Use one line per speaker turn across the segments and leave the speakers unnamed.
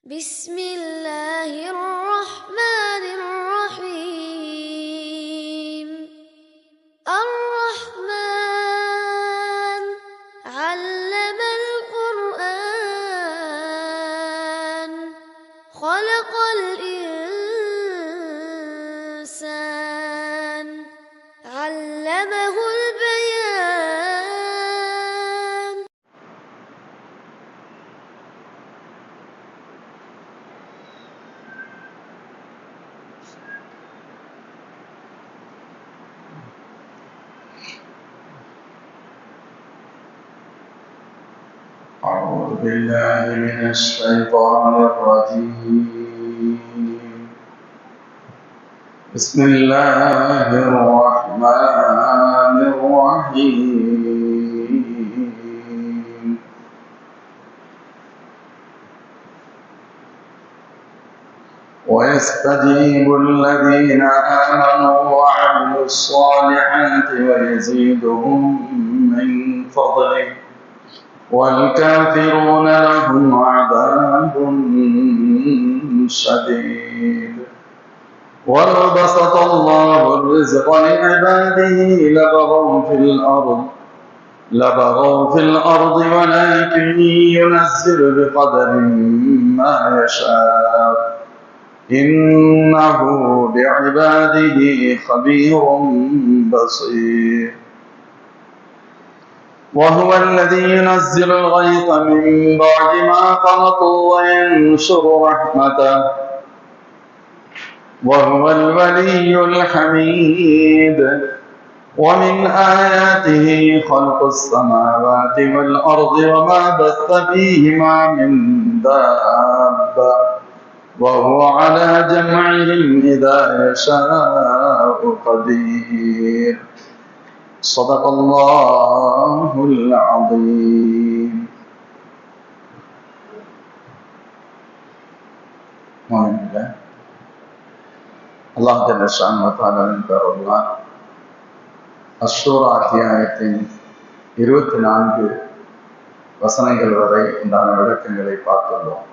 بسم الله الرحمن الرحيم الرحمن علم القرآن خلق الإنسان علمه البيان.
أعوذ بالله من الشيطان الرجيم. بسم الله الرحمن الرحيم. ويستجيب الذين آمنوا وعملوا الصالحات ويزيدهم من فضله والكافرون لهم عذاب شديد. ولو بسط الله الرزق لعباده لبغوا في الأرض ولكن ينزل بقدر ما يشاء إنه بعباده خبير بصير. وهو الذي ينزل الغيث من بعد ما قنطوا وينشر رحمته وهو الولي الحميد. ومن آياته خلق السماوات والأرض وما بث فيهما من دابة وهو على جمعهم إذا يشاء قدير. صدق الله العظيم. அல்லாஹ் ஜல்ல ஷானஹு வ தஆலாவின் பெயரால் அஷ்ஷூரா அத்தியாயத்தின் 24 வசனங்கள் வரை உண்டான விளக்கங்களை பார்த்துள்ளோம்.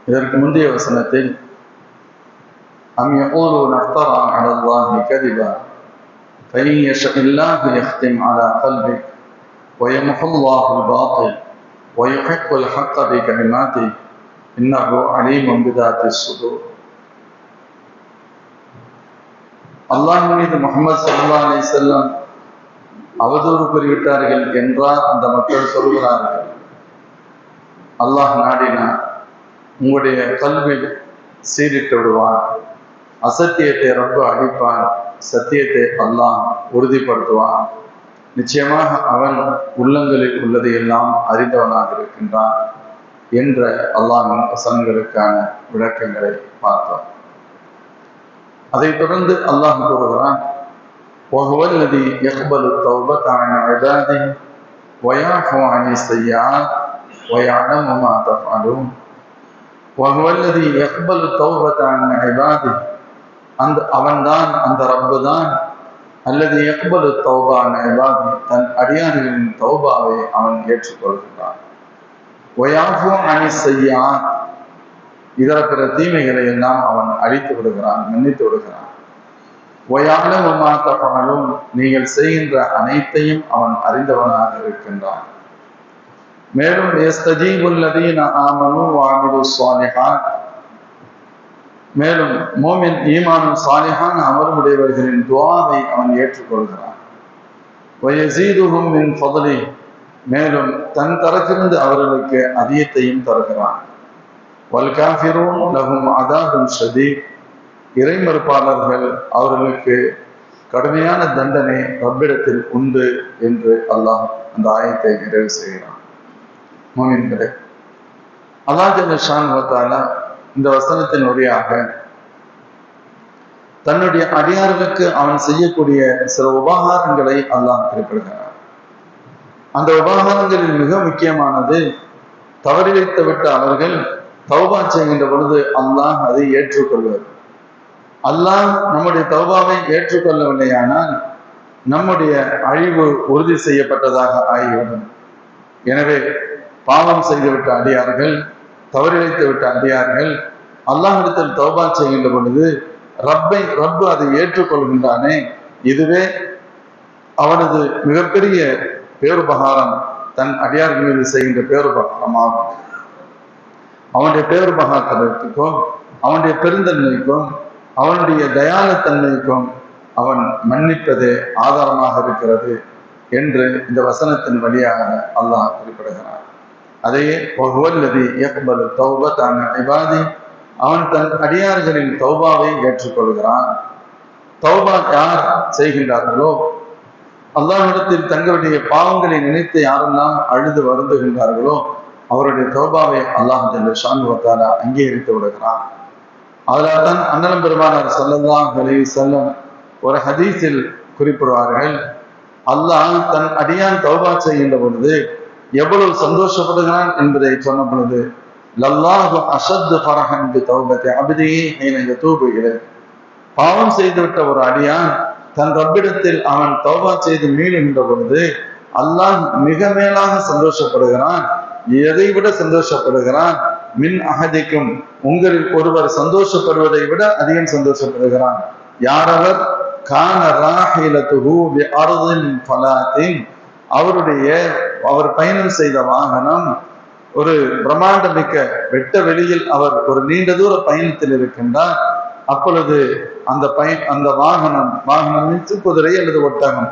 இதற்கு முந்தைய வசனத்தில் أم يقولون افترى على الله كذبا فإن يشاء الله يختم على قلبك ويمحو الله الباطل ويحق الحق بكلماته إنه عليم بذات الصدور. அல்லாஹ் மீது முஹம்மது ஸல்லல்லாஹு அலைஹி வஸல்லம் அவதூறு கூறிவிட்டார்கள் என்றால் அந்த மக்கள் சொல்கிறார்கள், அல்லாஹ் நாடினார் உங்களுடைய கல்வியில் சீரிட்டு விடுவான், அசத்தியத்தை ரப்பு அழிப்பான், சத்தியத்தை அல்லாஹ் உறுதிப்படுத்துவான், நிச்சயமாக அவன் உள்ளங்களில் உள்ளதை எல்லாம் அறிந்தவனாக இருக்கின்றான் என்ற அல்லாஹ்வின் வசனங்களுக்கான விளக்கங்களை பார்த்தோம். அதைத் தொடர்ந்து அல்லாஹ் கூறுகிறான், وَهُوَ الَّذِي يَقْبَلُ التَّوْبَةَ عَنْ عِبَادِهِ وَيَعْفُو عَنِ السَّيِّئَاتِ وَيَعْلَمُ مَا تَفْعَلُونَ. وَهُوَ الَّذِي يَقْبَلُ التَّوْبَةَ عَنْ عِبَادِهِ, அவன்தான், அந்த ரப்பு தான், அல்லது யக்பலு தௌபா அன் இபாதி, தன் அடியார்களின் தௌபாவை அவன் ஏற்றுக்கொள்கிறான். வயாஃபு அனி ஸய்யிஆத், இதர பிற தீமைகளை எல்லாம் அவன் அழித்து விடுகிறான், மன்னித்து விடுகிறான். வயஅலமு மா தஃஅலூன், நீங்கள் செய்கின்ற அனைத்தையும் அவன் அறிந்தவனாக இருக்கின்றான். மேலும் யஸ்தஜீபுல் லதீன ஆமனு வ அமிலுஸ் ஸாலிஹாத், மேலும் மோமின் ஈமானும் சாலிஹான அமலுடையவர்களின் துஆவை அவன் ஏற்றுக்கொள்கிறான். வயஸீதுஹும் மின் ஃபضலி, மேலும் தன் தரப்பிலிருந்து அவர்களுக்கு அதிகத்தையும் தருகிறான். வல் காஃபிரூன் லஹும் அதாபுன் ஷதீத், இறை மறுப்பாளர்கள் அவர்களுக்கு கடுமையான தண்டனை ரப்பிடத்தில் உண்டு என்று அல்லாஹ் அந்த ஆயத்தை நிறைவு செய்கிறான். மோமின்களே, அல்லாஹ் ஜல்ல ஷானஹு வ தஆலா இந்த வசனத்தின் வழியாக தன்னுடைய அடியார்களுக்கு அவன் செய்யக்கூடிய சில உபகாரங்களை அல்லாஹ் குறிப்பிடுகிறார். அந்த உபகாரங்களில் மிக முக்கியமானது, தவறிழைத்து விட்ட அவர்கள் தௌபா செய்கின்ற பொழுது அல்லாஹ் அதை ஏற்றுக்கொள்வது. அல்லாஹ் நம்முடைய தௌபாவை ஏற்றுக்கொள்ளவில்லையானால் நம்முடைய அழிவு உறுதி செய்யப்பட்டதாக ஆகிவிடும். எனவே பாவம் செய்துவிட்ட அடியார்கள், தவறிழைத்து விட்ட அடியார்கள் அல்லாஹ்விடத்தில் தௌபா செய்கின்ற பொழுது ரப்பு அதை ஏற்றுக்கொள்கின்றானே, இதுவே அவனது மிகப்பெரிய பேருபகாரம், தன் அடியார்கள் மீது செய்கின்ற பேருபகாரமாகும். அவனுடைய பேருபகாரத்திற்கும் அவனுடைய பெருந்தன்மைக்கும் அவனுடைய தயானத்தன்மைக்கும் அவன் மன்னிப்பதே ஆதாரமாக இருக்கிறது என்று இந்த வசனத்தின் வழியாக அல்லாஹ் குறிப்பிடுகிறான். அதையே அவன் தன் அடியார்களின் தௌபாவை ஏற்றுக்கொள்கிறான். தௌபா யார் செய்கின்றார்களோ, அல்லாஹ்விடத்தில் தங்களுடைய பாவங்களை நினைத்து யாரெல்லாம் அழுது வருந்துகின்றார்களோ அவருடைய தௌபாவை அல்லாஹ் ஜல்ல ஷானுஹு வ தஆலா அங்கீகரித்து விடுகிறான். அதனால் தான் அண்ணலம் பெருமானார் ஸல்லல்லாஹு அலைஹி வஸல்லம் ஒரு ஹதீஸில் குறிப்பிடுவார்கள், அல்லாஹ் தன் அடியான் தௌபா செய்கின்ற பொழுது எவ்வளவு சந்தோஷப்படுகிறான் என்பதை சொன்ன பொழுது, லல்லாஹு அஷத்து ஃபரஹன் பி தௌபத்தி அப்திஹி ஹீன யதூபு இலைஹ். பாவம் செய்துவிட்ட ஒரு அடியான் தன் ரப்பிடத்தில் அவன் தௌபா செய்து மீளுகின்ற பொழுது அல்லாஹ் மிக மேலாக சந்தோஷப்படுகிறான். எதை விட சந்தோஷப்படுகிறான்? மின் அஹதிக்கும், உங்களில் ஒருவர் சந்தோஷப்படுவதை விட அதிகம் சந்தோஷப்படுகிறான். யாரவர்? கான ராஹிலத்துஹு பி அர்தின் ஃபலாத்தின், அவர் பயணம் செய்த வாகனம் ஒரு பிரம்மாண்டமிக்க வெட்ட வெளியில் அவர் ஒரு நீண்ட தூர பயணத்தில் இருக்கின்றார். அப்பொழுது அந்த வாகனம் குதிரை அல்லது ஒட்டகம்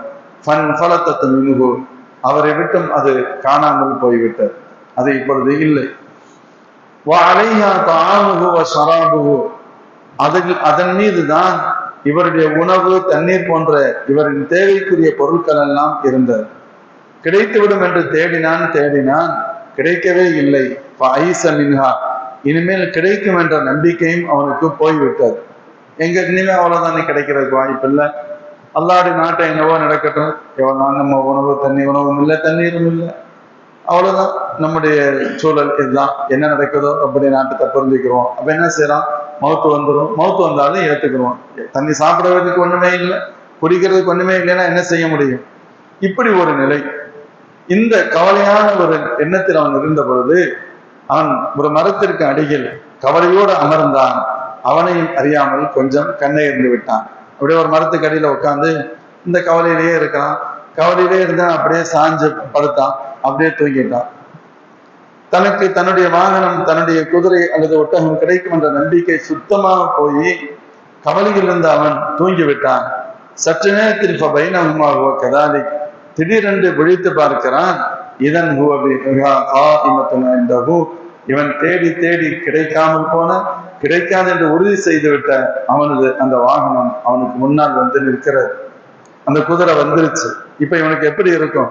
அவரை விட்டும் அது காணாமல் போய்விட்டது, அது இப்பொழுது இல்லை. அதன் மீதுதான் இவருடைய உணவு, தண்ணீர் போன்ற இவரின் தேவைக்குரிய பொருட்கள் எல்லாம் இருந்தது. கிடைத்துவிடும் என்று தேடினான், கிடைக்கவே இல்லை. இனிமேல் கிடைக்கும் என்ற நம்பிக்கையும் அவனுக்கு போய்விட்டது. எங்க இனிமேல் அவ்வளவுதானே கிடைக்கிறதுக்கு வாய்ப்பு இல்லை. அல்லாஹ்வுடைய நாட்டை என்னவோ நடக்கட்டும், எவ்வளவு நம்ம உணவும் இல்லை, தண்ணீரும் இல்லை, அவ்வளவுதான் நம்முடைய சூழல். இதுதான் என்ன நடக்குதோ அப்படி நாட்டத்தை புரிஞ்சுக்கிறோம். அப்ப என்ன செய்யலாம்? மௌத்து வந்துடும். மௌத்து வந்தாலும் ஏற்றுக்கிறோம். தண்ணி சாப்பிடுறதுக்கு ஒண்ணுமே இல்லை, குடிக்கிறதுக்கு ஒண்ணுமே இல்லைன்னா என்ன செய்ய முடியும்? இப்படி ஒரு நிலை. இந்த கவலையான ஒரு எண்ணத்தில் அவன் இருந்த பொழுது அவன் ஒரு மரத்திற்கு அடியில் கவலையோடு அமர்ந்தான். அவனையும் அறியாமல் கொஞ்சம் கண்ணை இருந்து விட்டான். அப்படியே ஒரு மரத்துக்கு அடியில உட்காந்து இந்த கவலையிலேயே இருக்கிறான். கவலையிலே இருந்தான். அப்படியே சாஞ்சு படுத்தான், அப்படியே தூங்கிட்டான். தனக்கு தன்னுடைய வாகனம், தன்னுடைய குதிரை அல்லது ஒட்டகம் கிடைக்கும் என்ற நம்பிக்கை சுத்தமாக போய் கவலையில் இருந்து அவன் தூங்கிவிட்டான். சற்று நேரத்தில் கதாலி திடீரென்று விழித்து பார்க்கிறான். இதன் இவன் தேடி தேடி கிடைக்காமல் போன, கிடைக்காது என்று உறுதி செய்துவிட்ட அவனது அந்த வாகனம் அவனுக்கு முன்னால் வந்து நிற்கிறது. அந்த குதிரை வந்துருச்சு. இப்ப இவனுக்கு எப்படி இருக்கும்?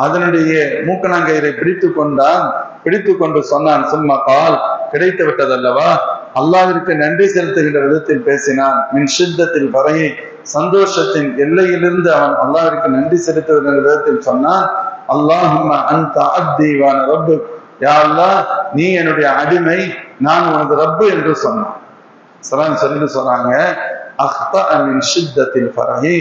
அதனுடைய மூக்கணாங்கயிறை பிடித்து கொண்டு சொன்னான், சும்மா கால், கிடைத்து விட்டதல்லவா? அல்லாஹ்விற்கு நன்றி செலுத்துகின்ற விதத்தில் பேசினான். மின் ஷித்தத்தில் வரையை, சந்தோஷத்தின் எல்லையிலிருந்து அவன் அல்லாஹ்விற்கு நன்றி செலுத்துகின்ற விதத்தில் சொன்னான், அல்லாஹும்ம அன்த அப்தி வ அன ரப்புக், யா அல்லாஹ் நீ என்னுடைய அடிமை, நான் உனது ரப்பு என்று சொன்னான். சொல்லிட்டு சொன்னாங்க, அஹ்தஅ மின் ஷித்தத்தில் வரையை,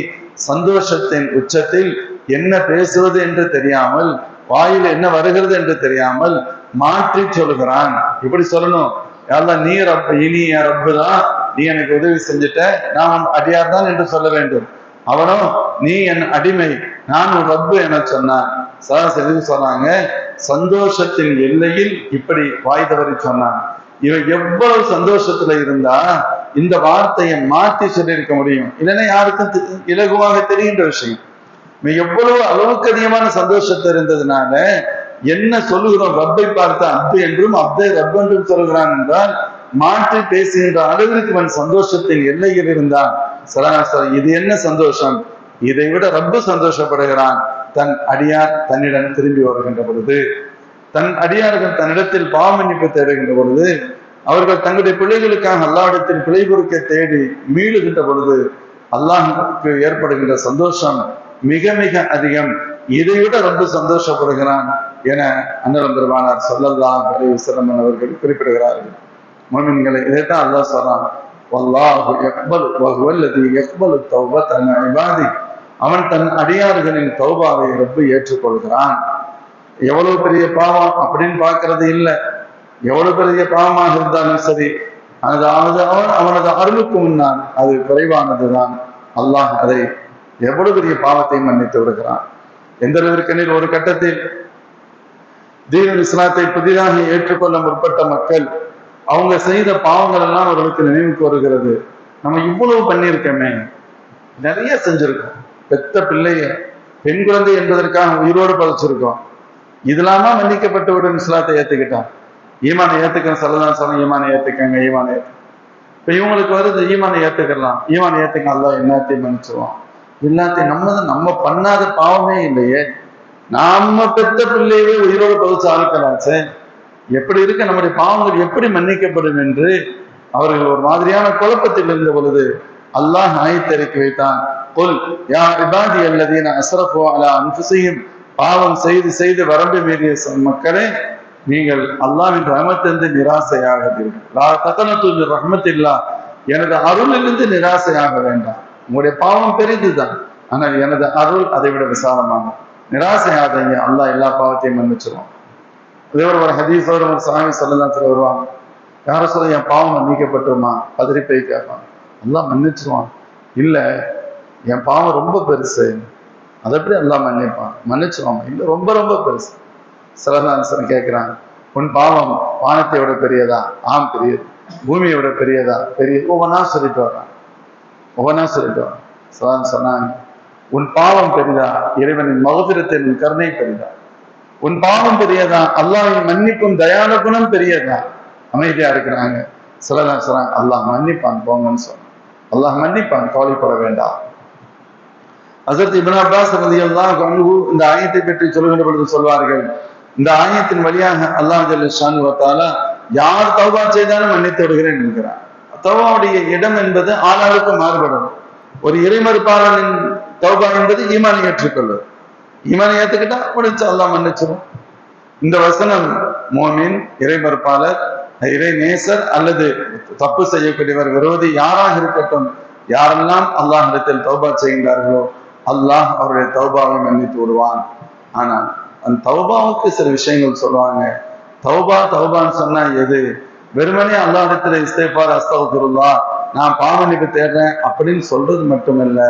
சந்தோஷத்தின் உச்சத்தில் என்ன பேசுவது என்று தெரியாமல், வாயில் என்ன வருகிறது என்று தெரியாமல் மாற்றி சொல்லுகிறான். இப்படி சொல்லணும், யாரெல்லாம் நீ ரப்பு, இனி என் ரப்பு தான், நீ எனக்கு உதவி செஞ்சுட்ட, நான் அடியார் தான் என்று சொல்ல வேண்டும். அவனோ நீ என் அடிமை, நான் உன் ரப்பு என சொன்னான். சொன்னாங்க, சந்தோஷத்தின் எல்லையில் இப்படி வாய் தவறி சொன்னான். இவன் எவ்வளவு சந்தோஷத்துல இருந்தா இந்த வார்த்தையை மாற்றி சொல்லியிருக்க முடியும்? இல்லைன்னா யாருக்கும் இலகுவாக தெரிகின்ற விஷயம். எவ்வளவு அளவுக்கு அதிகமான சந்தோஷத்தை இருந்ததுனால என்ன சொல்லுகிறோம்? ரப்பை பார்த்த அப்து என்றும் அப்தை ரப் என்றும் சொல்கிறான் என்றால் மாற்றி பேசுகின்ற அளவிற்கு அவன் சந்தோஷத்தின் எல்லையில் இருந்தான். இது என்ன சந்தோஷம்? இதை விட ரப்பு சந்தோஷப்படுகிறான். தன் அடியார் தன்னிடம் திரும்பி வருகின்ற பொழுது, தன் அடியார்கள் தன்னிடத்தில் பாவ மன்னிப்பு தேடுகின்ற பொழுது, அவர்கள் தங்களுடைய பிள்ளைகளுக்காக அல்லாஹ்விடத்தில் பிழை பொறுக்க தேடி மீளுகின்ற பொழுது அல்லாஹ்வுக்கு ஏற்படுகின்ற சந்தோஷம் மிக மிக அதிகம். இதைவிட ரொம்ப சந்தோஷப்படுகிறான் என அண்ணல் பெருமானார் ஸல்லல்லாஹு அலைஹி வஸல்லம் அவர்கள் குறிப்பிடுகிறார்கள். முஃமின்களை இதைத்தான் அல்லாஹ் சொல்றான், வல்லாஹு யக்பல் வ ஹுவல்லதி யக்பலு தௌபத அன் இபாதி, அவன் தன் அடியார்களின் தௌபாவை ரப்பு ஏற்றுக்கொள்கிறான். எவ்வளவு பெரிய பாவம் அப்படின்னு பார்க்கறது இல்லை. எவ்வளவு பெரிய பாவமாக இருந்தாலும் சரி, அவனது அருளுக்கு முன்னால் அது குறைவானதுதான். அல்லாஹ் அதை எவ்வளவு பெரிய பாவத்தை மன்னித்து விடுகிறான். எந்த அளவிற்கெனில் ஒரு கட்டத்தில் தீனுல் இஸ்லாத்தை புதிதாக ஏற்றுக்கொள்ள முற்பட்ட மக்கள் அவங்க செய்த பாவங்கள் எல்லாம் அவர்களுக்கு நினைவுக்கு வருகிறது. நம்ம இவ்வளவு பண்ணியிருக்கோமே, நிறைய செஞ்சிருக்கோம். பெத்த பிள்ளைய, பெண் குழந்தை என்பதற்காக உயிரோடு பதைச்சிருக்கோம். இதெல்லாமா மன்னிக்கப்பட்டவுடன் இஸ்லாத்தை ஏத்துக்கிட்டான். ஈமானை ஏத்துக்க சொல்லதான் சொல்ல, ஈமானை ஏத்துக்கங்க, ஈமானை ஏத்து. இப்ப இவங்களுக்கு வருது ஈமானை ஏத்துக்கலாம், ஈமானை ஏத்துக்க, அல்லாஹ் எல்லாத்தையும் மன்னிச்சிருவான். எல்லாத்தையும் நம்ம பண்ணாத பாவமே இல்லையே. நாம பெத்த பிள்ளையே உயிரோடு பதைச்சு ஆளுக்கலாச்சே. எப்படி இருக்க நம்முடைய பாவங்கள் எப்படி மன்னிக்கப்படும் என்று அவர்கள் ஒரு மாதிரியான குழப்பத்தில் இருந்த பொழுது அல்லாஹ் ஆயத்திறக்கி வைத்தான். கொல் யா இபாதி அல்லதீன அஸ்ரஃபு அலா அன்ஃபுஸிஹிம், பாவம் செய்து செய்து வரம்பு மீறிய மக்களே, நீங்கள் அல்லாஹ்வின் ரஹ்மத்திலிருந்து நிராசையாகாதீர்கள். லா தக்னது மின் ரஹ்மத்தில்லாஹ், எனது அருளிலிருந்து நிராசையாக வேண்டாம். உங்களுடைய பாவம் பெரிதுதான், ஆனால் எனது அருள் அதை விட விசாலமாகும். நிராசையாதீங்க, அல்லாஹ் எல்லா பாவத்தையும் மன்னிச்சிருவோம். அதே ஒரு ஹதீஸோட ஒரு சாமி சொல்லலாம் வருவாங்க, யார சொல்ல என் பாவம் மன்னிக்கப்பட்டுமா, பதறி போய் கேட்பாங்க. அல்லாஹ் மன்னிச்சிருவான். இல்ல என் பாவம் ரொம்ப பெருசு, அதை எப்படி எல்லாம் மன்னிப்பான்? மன்னிச்சிருவாங்க. இல்லை ரொம்ப ரொம்ப பெருசு. சிலதான் கேட்கிறாங்க, உன் பாவம் வானத்தை விட பெரியதா? ஆம் பெரியது. பூமியை விட பெரியதா? பெரியது. ஒவ்வொன்றா சொல்லிட்டு வர்றான், ஒவ்வொன்றா சொல்லிட்டு வர்றான். சிலதான் சொன்னாங்க, உன் பாவம் பெரிதா? இறைவனின் மகபிரத்தின் கருணை பெரிதா? உன் பாவம் பெரியதா? அல்லாஹ்வின் மன்னிப்பும் தயால குணம் பெரியதா? அமைதியா இருக்கிறாங்க. சிலதான் சொல்றாங்க, அல்லாஹ் மன்னிப்பான் போங்கன்னு சொன்னான். அல்லாஹ் மன்னிப்பான், கவலைப்பட வேண்டாம். ஹஸரத் இப்னு அப்பாஸ் ரலியல்லாஹு அன்ஹு இந்த ஆயத்தை பற்றி சொல்லுகின்ற பொழுது சொல்வார்கள், இந்த ஆயத்தின் வழியாக அல்லாஹ் ஜல்ல ஷானு வ தஆலா யார் தௌபா செய்தாலும் மன்னித்து விடுகிறேன் என்கிறார். தௌபாவுடைய இடம் என்பது ஆளாளுக்கு மாறுபடும். ஒரு இறைமறுப்பாளனின் தௌபா என்பது ஈமானை ஏற்றுக்கொள்வது. ஈமானை ஏற்றுக்கிட்டா முடிச்சு அல்லாஹ் மன்னிச்சிடும். இந்த வசனம் மோமின், இறைமறுப்பாளர், இறை நேசர் அல்லது தப்பு செய்யக்கூடியவர், விரோதி யாராக இருக்கட்டும், யாரெல்லாம் அல்லாஹ்விடத்தில் தௌபா செய்கின்றார்களோ அல்லாஹ் அவருடைய தௌபாவை மன்னித்து விடுவான். ஆனால் அந்த தௌபாவுக்கு சில விஷயங்கள் சொல்லுவாங்க. தௌபான்னு சொன்னா எது? வெறுமனே அல்லாஹ்விடத்துல இஸ்திக்ஃபார், அஸ்தக்ஃபிருல்லாஹ், நான் பாவமன்னிப்பு தேடுறேன் அப்படின்னு சொல்றது மட்டுமல்ல,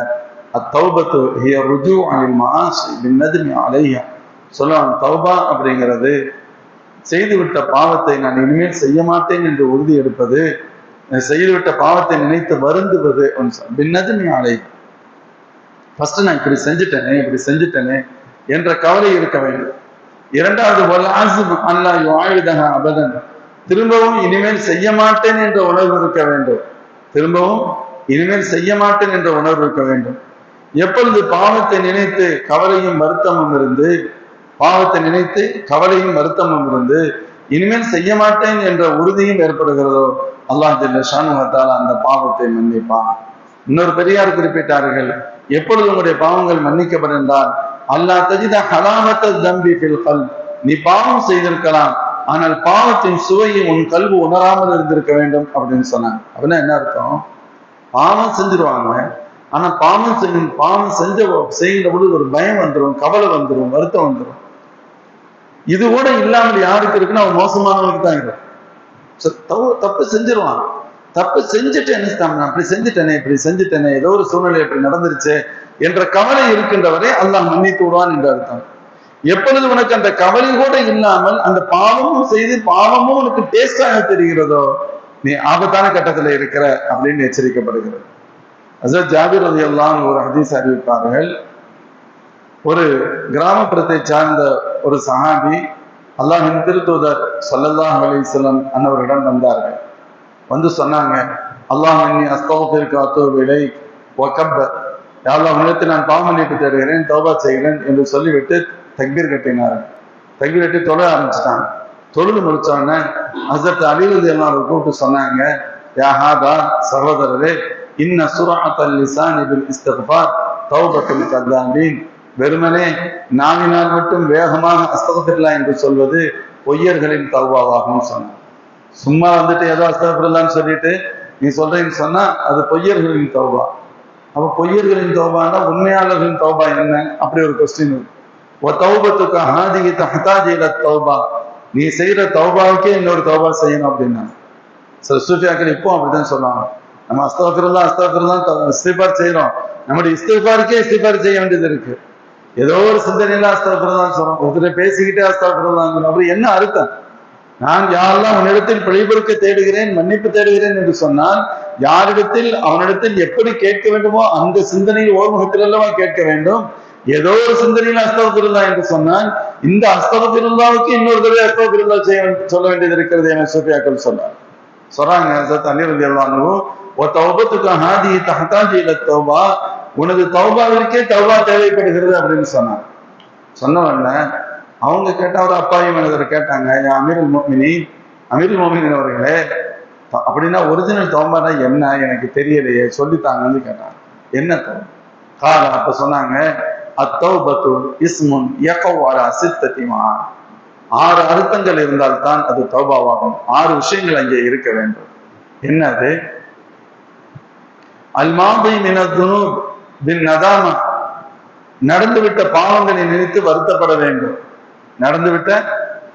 அத்தௌபத்து ஹிய ருஜூ அனில் மஆசி பின்னத்மி அலைஹா. சொல்லுவாங்க, தௌபா அப்படிங்கிறது செய்துவிட்ட பாவத்தை நான் இனிமேல் செய்ய மாட்டேன் என்று உறுதி எடுப்பது, செய்துவிட்ட பாவத்தை நினைத்து வருந்துவது. பின்னத்மி அலைஹா, ஃபர்ஸ்ட் நான் இப்படி செஞ்சுட்டேனே என்ற கவலை இருக்க வேண்டும். இரண்டாவது, அபதன், திரும்பவும் இனிமேல் செய்ய மாட்டேன் என்ற உணர்வு இருக்க வேண்டும். திரும்பவும் இனிமேல் செய்ய மாட்டேன் என்ற உணர்வு இருக்க வேண்டும். எப்பொழுது பாவத்தை நினைத்து கவலையும் வருத்தமும் இருந்து, இனிமேல் செய்ய மாட்டேன் என்ற உறுதியும் ஏற்படுகிறதோ அல்லாஹ் ஜல்ல ஷானு வ தஆலா அந்த பாவத்தை மன்னிப்பான். இன்னொரு பெரியார் குறிப்பிட்டார்கள், எப்பொழுது உங்களுடைய பாவங்கள் மன்னிக்கப்பட்டால் அல்லாஹ் தஜித ஹலாவத்த தம்பி ஃபில் கல்ப், நீ பாவம் செய்திருக்கலாம் ஆனால் பாவத்தின் சுவையை உன் கல்வி உணராமல் இருந்திருக்க வேண்டும் அப்படின்னு சொன்னாங்க. அப்படின்னா என்ன அர்த்தம்? பாவம் செஞ்சிருவாங்க, ஆனா பாவம் செய்கின்ற பொழுது ஒரு பயம் வந்துடும், கவலை வந்துடும், வருத்தம் வந்துடும். இது கூட இல்லாமல் யாருக்கு இருக்குன்னா அவன் மோசமானவனுக்கு தான் இருக்கும். தப்பு செஞ்சிருவான், தப்பு செஞ்சுட்டேன்னு, அப்படி செஞ்சுட்டேனே, ஏதோ ஒரு சூழ்நிலை அப்படி நடந்துருச்சு என்ற கவலை இருக்கின்றவரை அல்லாஹ் மன்னித்து விடுவான் என்று அர்த்தம். எப்பொழுது உனக்கு அந்த கவலை கூட இல்லாமல் அந்த பாவமும் செய்து பாவமும் உனக்கு டேஸ்டாக தெரிகிறதோ நீ ஆபத்தான கட்டத்துல இருக்கிற அப்படின்னு எச்சரிக்கப்படுகிறது. ஹஸரத் ஜாபிர் ரலியல்லாஹு அன்ஹு ஒரு ஹதீஸ் அறிவிப்பார்கள். ஒரு கிராமப்புறத்தை சார்ந்த ஒரு சஹாபி அல்லாஹ்வின் திருத்தூதர் ஸல்லல்லாஹு அலைஹி வஸல்லம் அன்னவரிடம் வந்தார்கள். வந்து சொன்னாங்க, அல்லாஹ் அஸ்தக்ஃபிருக வ அத்தூபு இலைக் வ கப்பர், யா அல்லாஹ் உன்னிடத்தில் நான் பாவ மன்னிப்பு தேடுகிறேன், தௌபா செய்கிறேன் என்று சொல்லிவிட்டு தக்பீர் கட்டினார்கள். தக்பீர் கட்டி தொழ ஆரம்பிச்சிட்டாங்க. தொழுது முடிச்சோடனே ஹஸரத் அலி ரலியல்லாஹு அன்ஹு கூப்பிட்டு சொன்னாங்க, யா ஹாதா, சகோதரரே, இன்ன சுரஅத்தல் லிசானி பில் இஸ்திக்ஃபார் தௌபத்துல் கذாபீன், வெறுமனே நாவினால் மட்டும் வேகமாக அஸ்தக்ஃபிருல்லாஹ் என்று சொல்வது பொய்யர்களின் தௌபாவாகும் சொன்னாங்க. சும்மா வந்துட்டு ஏதோ அஸ்தக்ஃபிருல்லாஹ்னு சொல்லிட்டு நீ சொல்றேன்னு சொன்னா அது பொய்யர்களின் தௌபா. அப்ப பொய்யர்களின் தௌபான்னா உண்மையாளர்களின் தௌபா என்ன? அப்படி ஒரு கொஸ்டின் இருக்கு. தௌபத்துக்கு ஹாதிஹி தஹ்தாஜு இலா தௌபா, நீ செய்யற தௌபாவுக்கே இன்னொரு தௌபா செய்யணும் அப்படின்னா. சில சூஃபியாக்கள் இப்போ அப்படிதான் சொல்லுவாங்க, நம்ம அஸ்தக்ஃபிருல்லாஹ் இஸ்திக்பார் செய்யறோம், நம்முடைய இஸ்திக்பாருக்கே இஸ்திக்பார் செய்ய வேண்டியது இருக்கு. ஏதோ ஒரு சிந்தனையில அஸ்தக்ஃபிருல்லாஹ் சொல்றோம், ஒருத்தர் பேசிக்கிட்டே அஸ்தக்ஃபிருல்லாஹ், அப்படி என்ன அர்த்தம்? நான் யாரெல்லாம் உன்னிடத்தில் பிழைபொறுக்க தேடுகிறேன், மன்னிப்பு தேடுகிறேன் என்று சொன்னால், யாரிடத்தில் அவனிடத்தில் எப்படி கேட்க வேண்டுமோ அந்த சிந்தனையில் ஓர்முகத்தில் அல்லவா கேட்க வேண்டும். ஏதோ ஒரு சிந்தனையில் அஸ்தக்ஃபிருல்லாஹ் என்று சொன்னால், இந்த அஸ்தக்ஃபிருல்லாஹ்வுக்கு இன்னொரு தடவை அஸ்தக்ஃபிருல்லாஹ் சொல்ல வேண்டியது இருக்கிறது என சூஃபியாக்கள் சொல்றாங்க. ஹஸரத் அலி ரலியல்லாஹு அன்ஹு தௌபத்துக்கு ஹாதிஹி தஹ்தாஜு இலா தௌபா, உனது தௌபாவிற்கே தௌபா தேவைப்படுகிறது அப்படின்னு சொன்னாங்க. சொன்ன உடனே அவங்க கேட்ட ஒரு அப்பாவி மனிதர் கேட்டாங்க, அமீருல் மோமினீன் அவர்களே, அப்படின்னா ஒரிஜினல் தௌபானா என்ன எனக்கு தெரியலையே, சொல்லித்தாங்கன்னு கேட்டாங்க. என்ன தௌபா? கால அப்ப சொன்னாங்க, அத்தௌபத்து இஸ்முன் யகவ் அலா சித்தத்தி மஆன், 6 அர்த்தங்கள் இருந்தால் தான் அது தௌபாவாகும். 6 விஷயங்கள் அங்கே இருக்க வேண்டும். என்னது? அல் மாதி மினத் துனூப் பின் நதாமா, நடந்துவிட்ட பாவங்களை நினைத்து வருத்தப்பட வேண்டும். நடந்துவிட்ட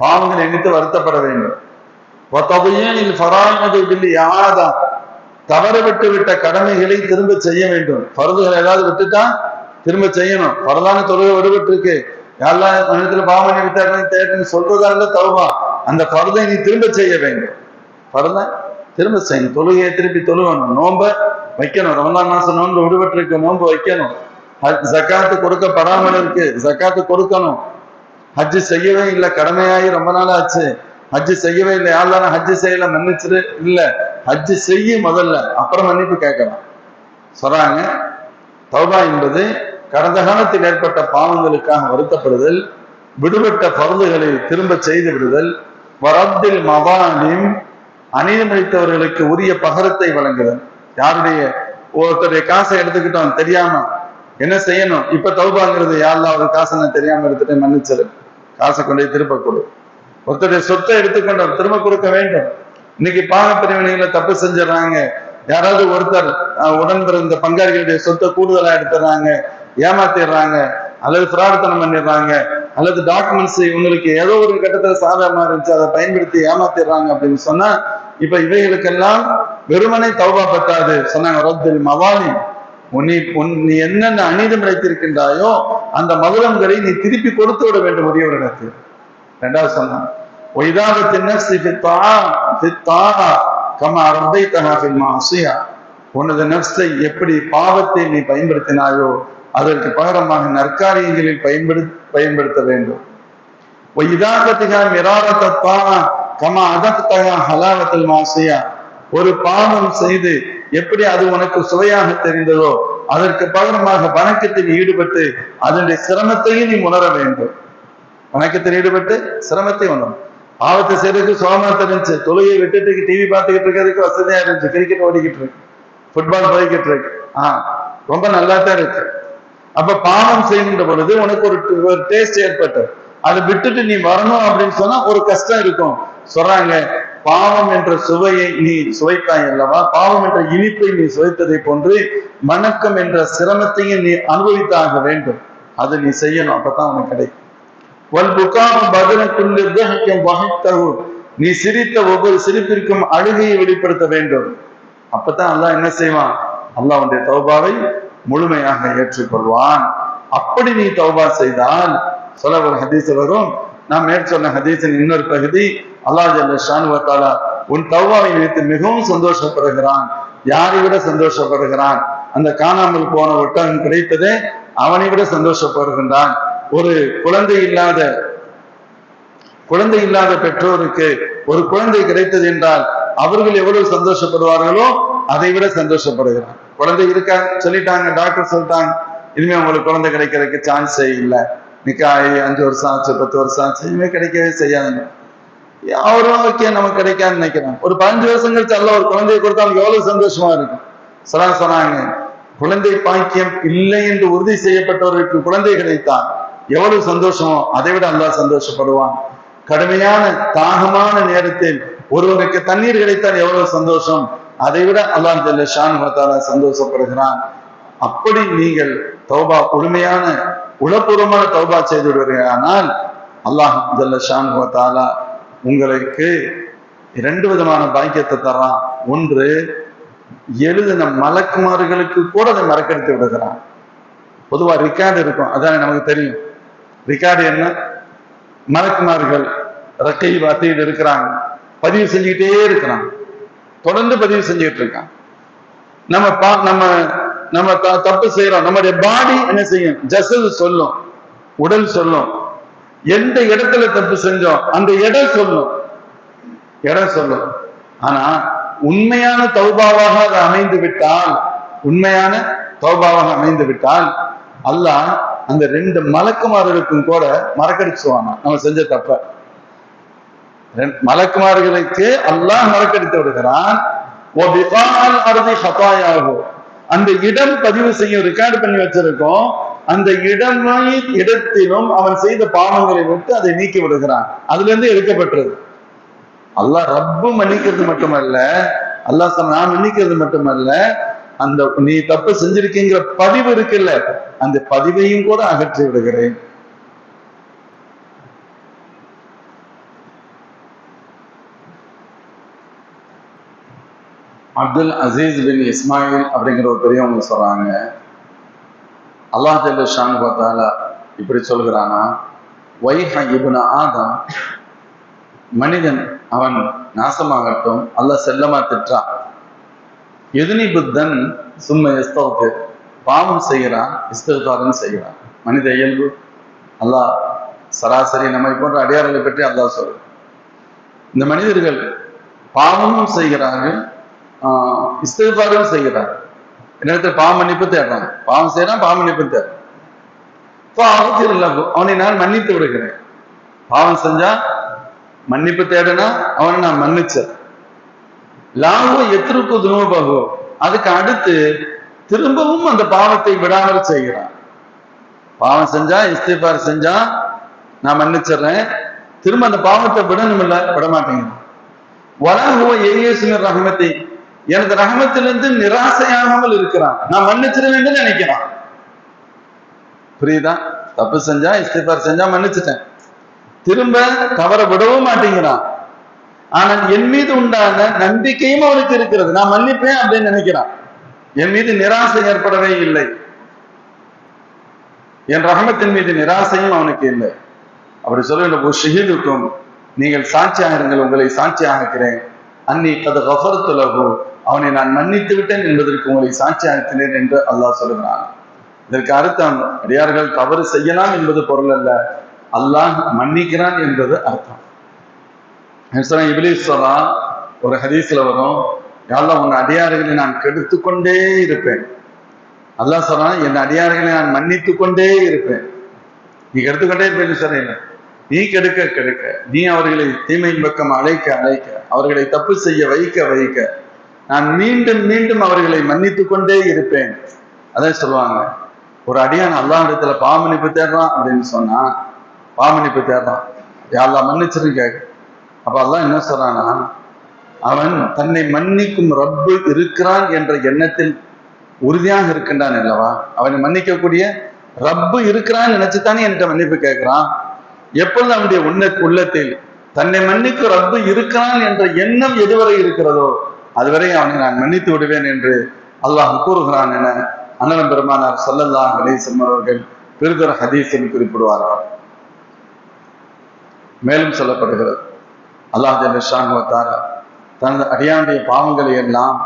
பாவங்களை நினைத்து வருத்தப்பட வேண்டும். தவறவிட்டு விட்ட கடமைகளை திரும்ப செய்ய வேண்டும். பருதுகள் ஏதாவது விட்டுட்டா திரும்ப செய்யணும். பரதான தொழுகை விடுபட்டு இருக்கு, யாரெல்லாம் மனிதத்துல பாவனை விட்டாருன்னு தேட்டன்னு சொல்றதால தௌபா, அந்த பருதை நீ திரும்ப செய்ய வேண்டும். பருதை திரும்ப செய்யணும், தொழுகையை திருப்பி தொழுகணும், நோம்ப வைக்கணும், ரமலான் மாசம் நோன்பு விடுபட்டு இருக்கு, நோன்பு வைக்கணும், ஜக்காத்து கொடுக்கப்படாமல் இருக்கு, ஜக்காத்து கொடுக்கணும், ஹஜ்ஜு செய்யவே இல்லை, கடமையாகி ரொம்ப நாள் ஆச்சு, ஹஜ்ஜு செய்யவே இல்லை, யாரெல்லாம் ஹஜ்ஜு செய்யல மன்னிச்சிரு, இல்ல ஹஜ்ஜு செய்ய முதல்ல, அப்புறம் மன்னிப்பு கேட்கலாம் சொல்றாங்க. தௌபா என்பது கடந்த காலத்தில் ஏற்பட்ட பாவங்களுக்காக வருத்தப்படுதல், விடுபட்ட பருதுகளை திரும்ப செய்து விடுதல், வரத்தில் மவாலிம், அநீதமளித்தவர்களுக்கு உரிய பகரத்தை வழங்குதல். யாருடைய ஒருத்தருடைய காசை எடுத்துக்கிட்டோம் தெரியாம, என்ன செய்யணும்? இப்ப தௌபாங்கிறது, யாரெல்லாம் ஒரு காசை நான் தெரியாம எடுத்துட்டு மன்னிச்சிரு, காசை கொண்டு திருப்ப கொடு. ஒருத்தருடைய சொத்தை எடுத்துக்கொண்டோம், திரும்ப கொடுக்க வேண்டும். இன்னைக்கு பாக பிரிவினைகளை தப்பு செஞ்சிடறாங்க, யாராவது ஒருத்தர் உடன் பிறந்த பங்காளிகளுடைய சொத்தை கூடுதலா எடுத்துறாங்க, ஏமாத்திடுறாங்க, அல்லது பிரார்த்தனம் பண்ணிடுறாங்க, அல்லது டாக்குமெண்ட்ஸ் இவங்களுக்கு ஏதோ ஒரு கட்டத்தில் சாதகமா இருந்துச்சு அதை பயன்படுத்தி ஏமாத்திடுறாங்க அப்படின்னு சொன்னா, இப்ப இவைகளுக்கெல்லாம் வெறுமனை தௌபா பத்தாது சொன்னாங்க. ரத்தில் மவாலி, நீ என்னென்ன அநீதம் இழைத்திருக்கின்றாயோ அந்த மதுரங்களை நீ திருப்பி கொடுத்து விட வேண்டும் உரியவரிடத்தில். ரெண்டாவது சொன்னாங்க, உனது நஃப்ஸை எப்படி பாவத்தை நீ பயன்படுத்தினாயோ அதற்கு பகரமாக நற்காரியங்களில் பயன்படுத்த வேண்டும். ஒரு பாவம் செய்து எப்படி அது உனக்கு சுவையாக தெரிந்ததோ அதற்கு பகரமாக வணக்கத்தில் ஈடுபட்டு அதனுடைய சிரமத்தையும் நீ உணர வேண்டும். வணக்கத்தில் ஈடுபட்டு சிரமத்தை உணரும். பாவத்தை செய்யறதுக்கு சுகமா தெரிஞ்சு, தொழுகையை விட்டுட்டு டிவி பார்த்துக்கிட்டு இருக்கிறதுக்கு வசதியா இருந்துச்சு, கிரிக்கெட் ஓடிக்கிட்டு இருக்கு, ஃபுட்பால் போய்கிட்டு இருக்கு, ரொம்ப நல்லா தான் இருக்கு. அப்ப பாவம் செய்கின்ற பொழுது உனக்கு ஒரு டேஸ்ட் ஏற்பட்டது, அதை விட்டுட்டு நீ வரணும் அப்படின்னு சொன்னா ஒரு கஷ்டம் இருக்கும். சொல்றாங்க, பாவம் என்ற சுவையை நீ சுவைத்தாய் அல்லவா, பாவம் என்ற இனிப்பை நீ சுவைத்ததை போன்று வணக்கம் என்ற சிரமத்தையும் நீ அனுபவித்தாக வேண்டும். அதை நீ செய்யணும், அப்பதான் உனக்கு கிடைக்கும். நீ சிரித்த ஒவ்வொரு சிரிப்பிற்கும் அழுகையை வெளிப்படுத்த வேண்டும். அப்பதான் அல்லாஹ் என்ன செய்வான்? அல்லாஹ் உன்னுடைய தௌபாவை முழுமையாக ஏற்றுக்கொள்வான். அப்படி நீ தௌபா செய்தால், சொல்ல ஒரு ஹதீஸ் வரும், நான் மேற்சொன்ன ஹதீஸின் இன்னொரு பகுதி, அல்லாஹ் ஜல்ல ஷானு வ தஆலா உன் தௌபாவை நினைத்து மிகவும் சந்தோஷப்படுகிறான். யாரை விட சந்தோஷப்படுகிறான்? அந்த காணாமல் போன ஒட்டகம் கிடைத்ததே அவனை விட சந்தோஷப்படுகின்றான். ஒரு குழந்தை இல்லாத பெற்றோருக்கு ஒரு குழந்தை கிடைத்தது என்றால் அவர்கள் எவ்வளவு சந்தோஷப்படுவார்களோ அதை விட சந்தோஷப்படுகிறான். குழந்தை இருக்கா சொல்லிட்டாங்க, டாக்டர் சொல்லிட்டாங்க, இனிமே உங்களுக்கு குழந்தை கிடைக்கிறதுக்கு சான்ஸே இல்லை, நிக்காய் 5 வருஷம் ஆச்சு, 10 வருஷம் ஆச்சு, இனிமே கிடைக்கவே செய்யாதுங்க. அவரும் ஓகே நமக்கு கிடைக்காதுன்னு நினைக்கிறான். ஒரு 15 வருஷம் கழிச்சு அல்ல ஒரு குழந்தையை கொடுத்தா அவனுக்கு எவ்வளவு சந்தோஷமா இருக்கும். சொன்னாங்க, குழந்தை பாக்கியம் இல்லை என்று உறுதி செய்யப்பட்டவர்களுக்கு குழந்தை கிடைத்தான் எவ்வளவு சந்தோஷமோ அதை விட அல்லாஹ் சந்தோஷப்படுவான். கடுமையான தாகமான நேரத்தில் ஒருவருக்கு தண்ணீர் கிடைத்தால் எவ்வளவு சந்தோஷம், அதை விட அல்லாஹ் ஜல்ல ஷானு வ தஆலா சந்தோஷப்படுகிறான். அப்படி நீங்கள் தௌபா முழுமையான உளப்பூர்வமான தௌபா செய்து விடுவீர்கள். ஆனால் அல்லாஹ் ஜல்ல ஷான்ஹு வ தஆலா உங்களுக்கு 2 விதமான பாக்கியத்தை தர்றான். ஒன்று, எழுதின மலக்குமார்களுக்கு கூட அதை மறக்கடித்து விடுகிறான். பொதுவா ரிகார்டு இருக்கும், அதான் நமக்கு தெரியும். ரிகார்டு என்ன? மலக்குமார்கள் ரகீப் அதீத் இருக்கிறாங்க, பதிவு செஞ்சுக்கிட்டே இருக்கிறாங்க, தொடர்ந்து பதிவு செஞ்சுக்கிட்டு இருக்காங்க. நம்ம தப்பு செய்யறோம், நம்முடைய பாடி என்ன செய்யும்? ஜசது சொல்லும், உடல் சொல்லும். எந்த இடத்துல தப்பு செஞ்சோம் அந்த இடம் சொல்லும். ஆனா உண்மையான தௌபாவாக அது அமைந்து விட்டால் அல்லாஹ் அந்த 2 மலக்குமார்களுக்கும் கூட மறக்கடிச்சுவாங்க நம்ம செஞ்ச தப்ப. மலக்குமார்களுக்கு அல்லாஹ் மறக்கடித்து விடுகிறான். அந்த இடம் பதிவு செய்யும், ரெக்கார்டு பண்ணி வச்சிருக்கோம். அந்த இடத்திலும் அவன் செய்த பாவங்களை விட்டு அதை நீக்கி விடுகிறான். அதுல இருந்து எடுக்கப்பட்டது. அல்லாஹ் ரப்பு மன்னிக்கிறது மட்டுமல்ல, அல்லாஹ் சொன்ன நான் மன்னிக்கிறது மட்டுமல்ல, அந்த நீ தப்பு செஞ்சிருக்கீங்கிற பதிவு இருக்குல்ல, அந்த பதிவையும் கூட அகற்றி விடுகிறேன். அப்துல் அசீஸ் பின் இஸ்மாயில் அப்படிங்கிற ஒரு பெரியவங்க சொல்றாங்க, அல்லாஹ் ஜல்ல ஷான்ஹு வ தஆலா இப்படி சொல்கிறானா, வைஹ இப்னு ஆதம், மனிதன் அவன் நாசமாகட்டும், அல்லாஹ் செல்லமா திட்டான். எதினி புத்தன் சும்ம எஸ்தௌஃபிர், பாவம் செய்கிறான், இஸ்திக்ஃபாரும் செய்கிறான். மனித இயல்பு. அல்லாஹ் சராசரி நம்மை போன்ற அடியார்களை பற்றி அல்லாஹ் சொல்றான். இந்த மனிதர்கள் பாவமும் செய்கிறார்கள், இஸ்திக்ஃபாரும் செய்கிறார். என்னிடத்துல பாவ மன்னிப்பு தேடுறாங்க, பாவம் செய்யறான், பாவ மன்னிப்பு தேடுறான். அவனை நான் மன்னித்து விடுகிறேன். பாவம் செஞ்சா மன்னிப்பு தேடனா அவனை நான் மன்னிச்சேன். லாவோ எத்திருக்கு துணுபகோ, அதுக்கு அடுத்து திரும்பவும் அந்த பாவத்தை விடாமல் செய்கிறான். பாவம் செஞ்சா இஸ்திக்ஃபார் செஞ்சா நான் மன்னிச்சிடுறேன், திரும்ப அந்த பாவத்தை விடணும் இல்ல, விட மாட்டேங்கிறான். வலாஹுவ ஏயேசுமிர் ரஹ்மத்தி, எனது ரஹமத்திலிருந்து நிராசையாகாமல் இருக்கிறான். நான் மன்னிச்சிருவேன் நினைக்கிறான். புரியுதா? தப்பு செஞ்சா இஸ்திக்ஃபார் செஞ்சா மன்னிச்சுட்டேன், திரும்ப தவற விடவும் மாட்டேங்கிறான். ஆனால் என் மீது உண்டான நம்பிக்கையும் அவனுக்கு இருக்கிறது, நான் மன்னிப்பேன் அப்படின்னு நினைக்கிறான். என் மீது நிராசை ஏற்படவே இல்லை, என் ரஹமத்தின் மீது நிராசையும் அவனுக்கு இல்லை. அப்படி சொல்ல ஷஹீதுக்கும், நீங்கள் சாட்சியாக இருங்கள், உங்களை சாட்சியாகிறேன். அன்னி கத கஃபர்து லஹு, அவனை நான் மன்னித்து விட்டேன் என்பதற்கு உங்களை சாட்சியாகிறேன் என்று அல்லாஹ் சொல்கிறான். இதற்கு அர்த்தம் அடியார்கள் தவறு செய்யலாம் என்பது பொருள் அல்ல, அல்லாஹ் மன்னிக்கிறான் என்பது அர்த்தம். இப்லீஸ் சொல்றான், ஒரு ஹதீஸ்ல வரும், அல்லாஹ் உன் அடியார்களை நான் கெடுத்து கொண்டே இருப்பேன். அல்லாஹ் சொல்றான், என் அடியார்களை நான் மன்னித்து கொண்டே இருப்பேன். நீ கெடுத்துக்கொண்டே இருப்பேன்னு சொல்றீங்க, நீ கெடுக்க நீ அவர்களை தீமையின் பக்கம் அழைக்க அவர்களை தப்பு செய்ய வைக்க நான் மீண்டும் மீண்டும் அவர்களை மன்னித்து கொண்டே இருப்பேன். அதான் சொல்லுவாங்க, ஒரு அடியான் அல்லாஹ் இடத்துல பாவமன்னிப்பு தேடுறான் அப்படின்னு சொன்னா, பாவமன்னிப்பு தேடுறான், யாரெல்லாம் மன்னிச்சிரு கேட்க. அப்ப அல்லாஹ் என்ன சொல்றான்னா, அவன் தன்னை மன்னிக்கும் ரப்பு இருக்கிறான் என்ற எண்ணத்தில் உறுதியாக இருக்கின்றான் அல்லவா, அவனை மன்னிக்கக்கூடிய ரப்பு இருக்கிறான்னு நினைச்சுத்தானே என்கிட்ட மன்னிப்பு கேட்கிறான். எப்பொழுது அவனுடைய உள்ளத்தில் தன்னை மன்னிக்கும் ரப்பு இருக்கிறான் என்ற எண்ணம் எதுவரை இருக்கிறதோ அதுவரை அவனை நான் மன்னித்து விடுவேன் என்று அல்லாஹ் கூறுகிறான் என அண்ணன் பெருமானார் ஸல்லல்லாஹு அலைஹி வஸல்லம் அவர்கள் பெருதொரு ஹதீஸில் குறிப்பிடுவார்கள். மேலும் சொல்லப்படுகிறது, அல்லாஹ் ஜல்ல ஷான்ஹு வ தஆலா தனது அடியானுடைய பாவங்களை எல்லாம்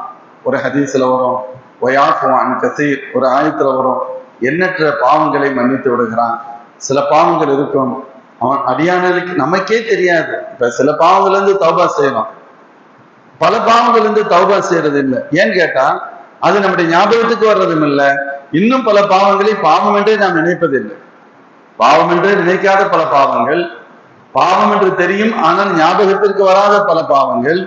ஒரு ஹதீஸ்ல வரும், வயாஃபு அன் கஸீர் ஒரு ஆயத்துல வரும், எண்ணற்ற பாவங்களை மன்னித்து விடுகிறான். சில பாவங்கள் இருக்கும் அவன் அடியானுக்கு நமக்கே தெரியாது. இப்ப சில பாவங்கள்ல இருந்து தௌபா செய்யணும், பல பாவங்கள் இருந்து தௌபா செய்யறது இல்லை. ஏன்னு கேட்டா அது நம்முடைய ஞாபகத்துக்கு வர்றதும் இல்லை. இன்னும் பல பாவங்களை பாவம் என்றே நாம் நினைப்பதில்லை. பாவம் என்றே நினைக்காத பல பாவங்கள், பாவம் என்று தெரியும் ஆனால் ஞாபகத்திற்கு வராத பல பாவங்கள்,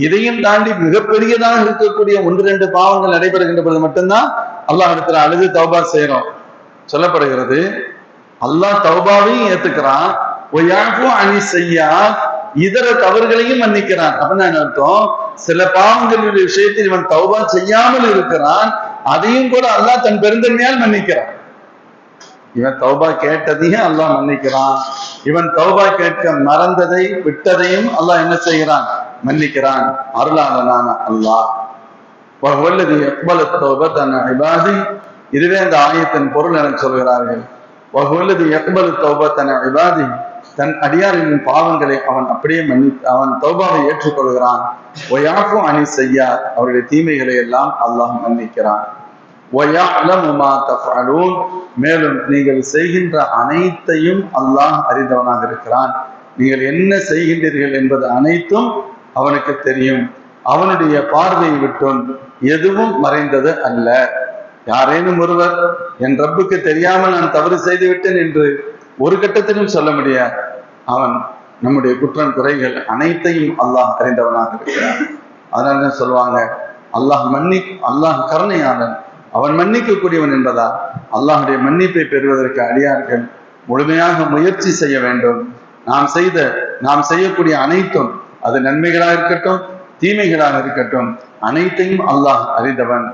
இதையும் தாண்டி மிகப்பெரியதாக இருக்கக்கூடிய 1-2 பாவங்கள் நடைபெறுகின்ற பொழுது மட்டும்தான் அல்லாஹ் இடத்துல அழுது தௌபா செய்யறோம். சொல்லப்படுகிறது, அல்லாஹ் தௌபாவையும் ஏத்துக்கிறான், இதர தவறுகளையும் மன்னிக்கிறான். அப்படின்னு அர்த்தம், சில பாவங்களுடைய விஷயத்தில் இவன் தௌபா செய்யாமல் இருக்கிறான், அதையும் கூட அல்லாஹ் தன் பெருந்தன்மையால் மன்னிக்கிறான். இவன் தௌபா கேட்டதையும் அல்லாஹ் மன்னிக்கிறான், இவன் தௌபா கேட்க மறந்ததை விட்டதையும் அல்லாஹ் என்ன செய்கிறான்? மன்னிக்கிறான். அருளாளனான அல்லாஹ். இதுவே அந்த ஆயத்தின் பொருள் என சொல்கிறார்கள். தன் அடியாரின் பாவங்களை அவன் அப்படியே அவன் தௌபாவை ஏற்றுக்கொள்கிறான். அணி செய்யா, அவருடைய தீமைகளை எல்லாம் அல்லாஹ் மன்னிக்கிறான். மேலும் நீங்கள் செய்கின்ற அனைத்தையும் அல்லாஹ் அறிந்தவனாக இருக்கிறான். நீங்கள் என்ன செய்கின்றீர்கள் என்பது அனைத்தும் அவனுக்கு தெரியும். அவனுடைய பார்வையை விட்டும் எதுவும் மறைந்தது அல்ல. யாரேனும் ஒருவர் என் ரப்புக்கு தெரியாமல் நான் தவறு செய்து விட்டேன் என்று ஒரு கட்டத்திலும் சொல்ல முடியாது. அவன் நம்முடைய குற்றம் குறைகள் அனைத்தையும் அல்லாஹ் அறிந்தவனாக இருக்கிறான். அதனால சொல்லுவாங்க, அல்லாஹ் கருணையாளன், அவன் மன்னிக்கக்கூடியவன் என்பதால் அல்லாஹுடைய மன்னிப்பை பெறுவதற்கு அடியார்கள் முழுமையாக முயற்சி செய்ய வேண்டும். நாம் செய்யக்கூடிய அனைத்தும், அது நன்மைகளாக இருக்கட்டும் தீமைகளாக இருக்கட்டும், அனைத்தையும் அல்லாஹ் அறிந்தவன்.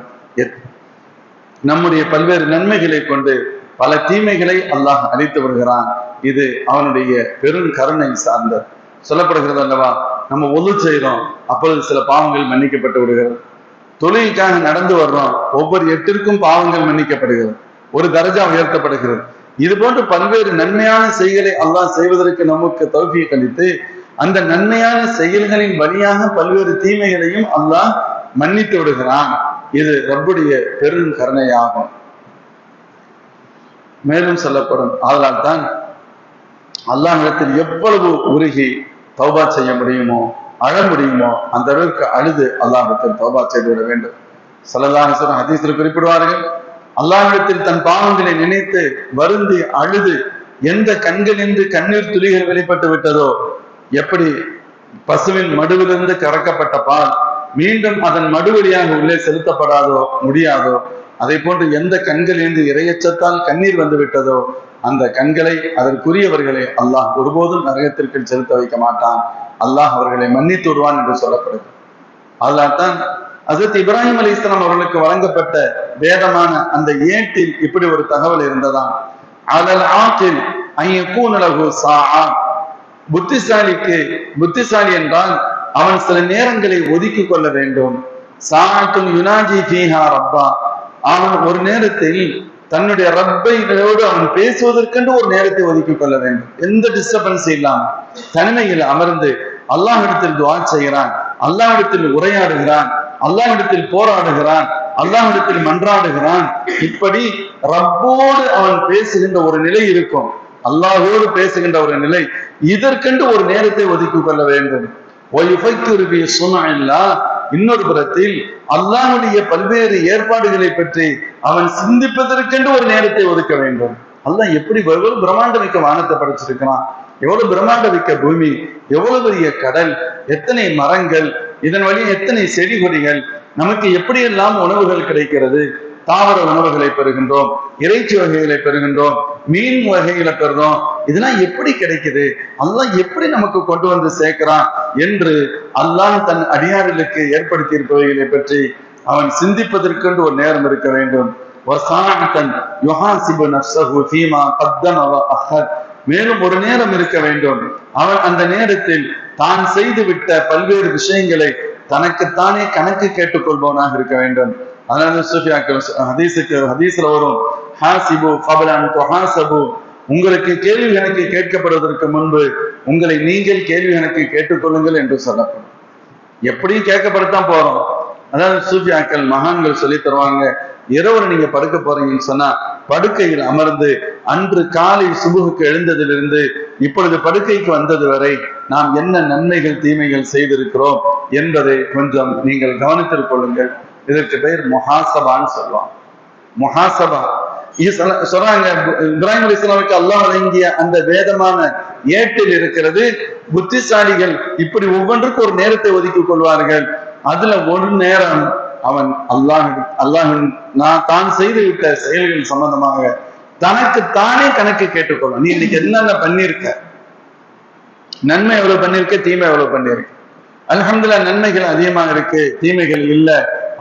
நம்முடைய பல்வேறு நன்மைகளை கொண்டு பல தீமைகளை அல்லாஹ் அழித்து வருகிறான். இது அவனுடைய பெரும் கருணை சார்ந்த சொல்லப்படுகிறது அல்லவா? நம்ம ஒது செய்யறோம், அப்பொழுது சில பாவங்கள் மன்னிக்கப்பட்டு விடுகிறது. தொழுகைக்காக நடந்து வர்றோம், ஒவ்வொரு எட்டிற்கும் பாவங்கள் மன்னிக்கப்படுகிறது, ஒரு தரஜா உயர்த்தப்படுகிறது. இது போன்று பல்வேறு நன்மையான செயல்களை அல்லாஹ் செய்வதற்கு நமக்கு தௌஃபீக் அளித்து அந்த நன்மையான செயல்களின் வழியாக பல்வேறு தீமைகளையும் அல்லாஹ் மன்னித்து விடுகிறான். இது ரப்புடைய பெரும் கருணையாகும். மேலும் சொல்லப்படும். அதனால் தான் அல்லாஹ்விடத்தில் எவ்வளவு உருகி தௌபா செய்ய முடியுமோ, அழ முடியுமோ, அந்த அளவுக்கு அழுது அல்லாஹ்விடத்தில் தௌபா செய்து விட வேண்டும். ஸல்லல்லாஹு அலைஹி வஸல்லம் ஹதீஸில் குறிப்பிடுவார்கள், அல்லாஹ்விடத்தில் தன் பாவங்களை நினைத்து வருந்தி அழுது எந்த கண்களிலிருந்து கண்ணீர் துளிகள் வெளிப்பட்டு விட்டதோ, எப்படி பசுவின் மடுவிலிருந்து கறக்கப்பட்ட பால் மீண்டும் அதன் மடுவழியாக உள்ளே செலுத்தப்படாதோ முடியாதோ, அதை போன்று எந்த கண்களிலிருந்து இரையச்சத்தால் கண்ணீர் வந்து விட்டதோ, அந்த கண்களை அதற்குரியவர்களை அல்லாஹ் ஒருபோதும் நரகத்திற்கு செலுத்த வைக்க மாட்டான். அல்லாஹ் அவர்களை மன்னித்து விடுவான் என்று சொல்லப்படுது. அதனால்தான் ஹஜ்ரத் இப்ராஹிம் அலைஹிஸ்ஸலாம் அவர்களுக்கு வழங்கப்பட்ட வேதமான அந்த ஏட்டில் இப்படி ஒரு தகவல் இருந்ததாம். அலல் ஆகில் அய்யகூன லஹு ஸாஆ, புத்திசாலி என்றால் அவன் சில நேரங்களை ஒதுக்கி கொள்ள வேண்டும். ஸாஅத்துன் யுனாஜி ஃபீஹா ரப்பா, அவன் ஒரு நேரத்தில் தன்னுடைய ரப்பையோடு அவன் பேசுவதற்கென்று ஒரு நேரத்தை ஒதுக்கி கொள்ள வேண்டும். எந்த டிஸ்டர்பன்ஸ் இல்லாம தனிமையில் அமர்ந்து அல்லாஹ்விடத்தில் துஆ செய்கிறான், அல்லாஹ்விடத்தில் உரையாடுகிறான், அல்லாஹ்விடத்தில் போராடுகிறான், அல்லாஹ்விடத்தில் மன்றாடுகிறான். இப்படி ரப்போடு அவன் பேசுகின்ற ஒரு நிலை இருக்கும், அல்லாஹோடு பேசுகின்ற ஒரு நிலை. இதற்கென்று ஒரு நேரத்தை ஒதுக்கி கொள்ள வேண்டும். இன்னொரு புறத்தில் அல்லாஹ்வுடைய பல்வேறு ஏற்பாடுகளை பற்றி அவன் சிந்திப்பதற்கென்று ஒரு நேரத்தை ஒதுக்க வேண்டும். அல்லாஹ் எப்படி எவ்வளவு பிரம்மாண்ட மிக்க வானத்தை படைச்சிருக்கிறான், எவ்வளவு பிரம்மாண்ட மிக்க பூமி, எவ்வளவு பெரிய கடல், எத்தனை மரங்கள், இதன் வழியே எத்தனை செடி கொடிகள், நமக்கு எப்படியெல்லாம் உணவுகள் கிடைக்கிறது. தாவர உணவுகளை பெறுகின்றோம், இறைச்சி வகைகளை பெறுகின்றோம், மீன் வகைகளை பெறுறோம். இதெல்லாம் எப்படி கிடைக்குது, அல்லாஹ் எப்படி நமக்கு கொண்டு வந்து சேர்க்கிறான் என்று அல்லாஹ் தன் அடியார்களுக்கு ஏற்படுத்தி இருப்பவைகளை பற்றி அவன் சிந்திப்பதற்கென்று ஒரு நேரம் இருக்க வேண்டும். மேலும் ஒரு நேரம் இருக்க வேண்டும். அவன் அந்த நேரத்தில் தான் செய்துவிட்ட பல்வேறு விஷயங்களை தனக்குத்தானே கணக்கு கேட்டுக்கொள்பவனாக இருக்க வேண்டும். அதனால சூஃபியாக்கள் ஹதீஸ்ல வரும், ஹாசிபு கப்ல அன் துஹாசபு, உங்களுக்கு கேள்வி கணக்கு கேட்கப்படுவதற்கு முன்பு உங்களை நீங்கள் கேள்வி கணக்கு கேட்டுக்கொள்ளுங்கள் என்று சொல்லப்படும். எப்படியும் கேட்கப்படத்தான் போறோம். அதாவது சூஃபியாக்கள் மகான்கள் சொல்லி தருவாங்க, இரவு நீங்க படுக்க போறீங்கன்னு சொன்னா படுக்கையில் அமர்ந்து அன்று காலை சுபுகுக்கு எழுந்ததிலிருந்து இப்பொழுது படுக்கைக்கு வந்தது வரை நாம் என்ன நன்மைகள் தீமைகள் செய்திருக்கிறோம் என்பதை கொஞ்சம் நீங்கள் கவனித்துக் கொள்ளுங்கள். இதற்கு பெயர் முஹாசபான்னு சொல்லுவாங்க. முஹாசபா சொல்றாங்க, இப்ராஹிம் அலைஹிஸ்ஸலாமுக்கு அல்லாஹ் வழங்கிய அந்த வேதமான ஏட்டில் இருக்கிறது. புத்திசாலிகள் இப்படி ஒவ்வொன்றுக்கும் ஒரு நேரத்தை ஒதுக்கி கொள்வார்கள். அதுல ஒரு நேரம் அவன் நான் தான் செய்து விட்ட செயல்கள் சம்பந்தமாக தனக்கு தானே கணக்கு கேட்டுக்கொள்ளும். நீ இன்னைக்கு என்னென்ன பண்ணிருக்க, நன்மை எவ்வளவு பண்ணிருக்க, தீமை எவ்வளவு பண்ணிருக்க. அல்ஹம்துலில்லாஹ் நன்மைகள் அதிகமாக இருக்கு, தீமைகள் இல்ல.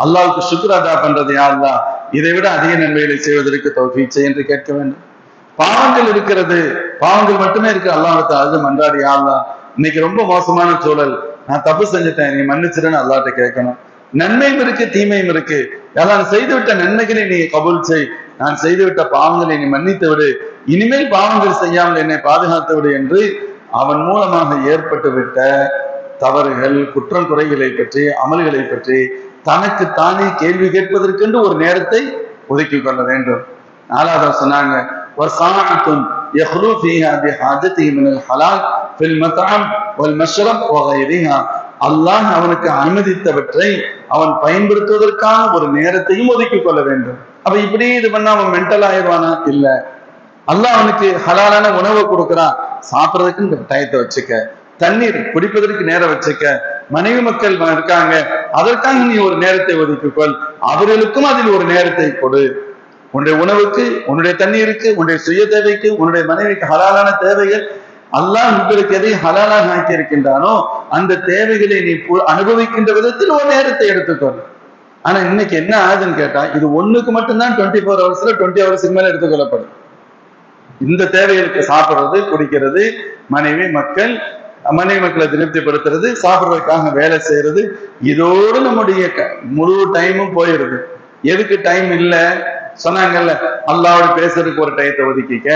அல்லாஹ்வுக்கு ஷுக்ர் அதா பண்றது யா அல்லாஹ், இதை விட அதிக நன்மைகளை செய்வதற்கு தௌஃபீக் செய் என்று கேட்க வேண்டும். பாவங்கள் இருக்கிறது, பாவங்கள் மட்டுமே இருக்கு. அல்லாஹ்விட்ட அழுது மன்றாடி, யா அல்லாஹ் இன்னைக்கு ரொம்ப மோசமான சூழல், நான் தப்பு செஞ்சுட்டேன், நீ மன்னிச்சிருன்னு அல்லாஹ்ட்ட கேட்கணும். நன்மையும் இருக்கு, தீமையும் இருக்கு. நான் செய்துவிட்ட நன்மைகளை நீ கபூல் செய், நான் செய்துவிட்ட பாவங்களை நீ மன்னித்து விடு, இனிமேல் பாவங்கள் செய்யாமல் என்னை பாதுகாத்து விடு என்று அவன் மூலமாக ஏற்பட்டு விட்ட தவறுகள், குற்றம் குறைகளை பற்றி, அமல்களை பற்றி தனக்கு தானே கேள்வி கேட்பதற்கென்று ஒரு நேரத்தை ஒதுக்கி கொள்ள வேண்டும். நாலாவது சொன்னாங்க, அல்லாஹ் அவனுக்கு அனுமதித்தவற்றை அவன் பயன்படுத்துவதற்கான ஒரு நேரத்தையும் ஒதுக்கி கொள்ள வேண்டும். அப்ப இப்படி இது பண்ண அவன் மென்டல் ஆயிடுவானா? இல்ல. அல்லாஹ் அவனுக்கு ஹலாலான உணவை கொடுக்குறான், சாப்பிட்றதுக்கு டயத்தை வச்சுக்க, தண்ணீர் குடிப்பதற்கு நேரம் வச்சுக்க, மனைவி மக்கள் இருக்காங்க, அதற்காக நீ ஒரு நேரத்தை ஒதுக்கிக்கொள், அவர்களுக்கும் அதில் ஒரு நேரத்தை கொடு. உன்னுடைய உணவுக்கு, உன்னுடைய தண்ணீருக்கு, உன்னுடைய சுய தேவைக்கு, உன்னுடைய மனைவிக்கு ஹலாலான தேவைகள், அல்லாஹ் உங்களுக்கு எதை ஹலாலாக ஆக்கி இருக்கின்றானோ அந்த தேவைகளை நீ அனுபவிக்கின்ற விதத்தில் ஒரு நேரத்தை எடுத்துக்கொள். ஆனா இன்னைக்கு என்ன ஆகுதுன்னு கேட்டா, இது ஒண்ணுக்கு மட்டும்தான் 24 ஹவர்ஸ்ல 20 ஹவர்ஸுக்கு மேல எடுத்துக்கொள்ளப்படும். இந்த தேவைகளுக்கு சாப்பிடுறது, குடிக்கிறது, மனைவி மக்களை திருப்திப்படுத்துறது, சாப்பிடுறதுக்காக வேலை செய்யறது, இதோடு நம்முடைய முழு டைமும் போயிடுது. எதுக்கு டைம் இல்லை சொன்னாங்கல்ல, அல்லாஹ்வோடு பேசுறதுக்கு ஒரு டயத்தை ஒதுக்கிக்க,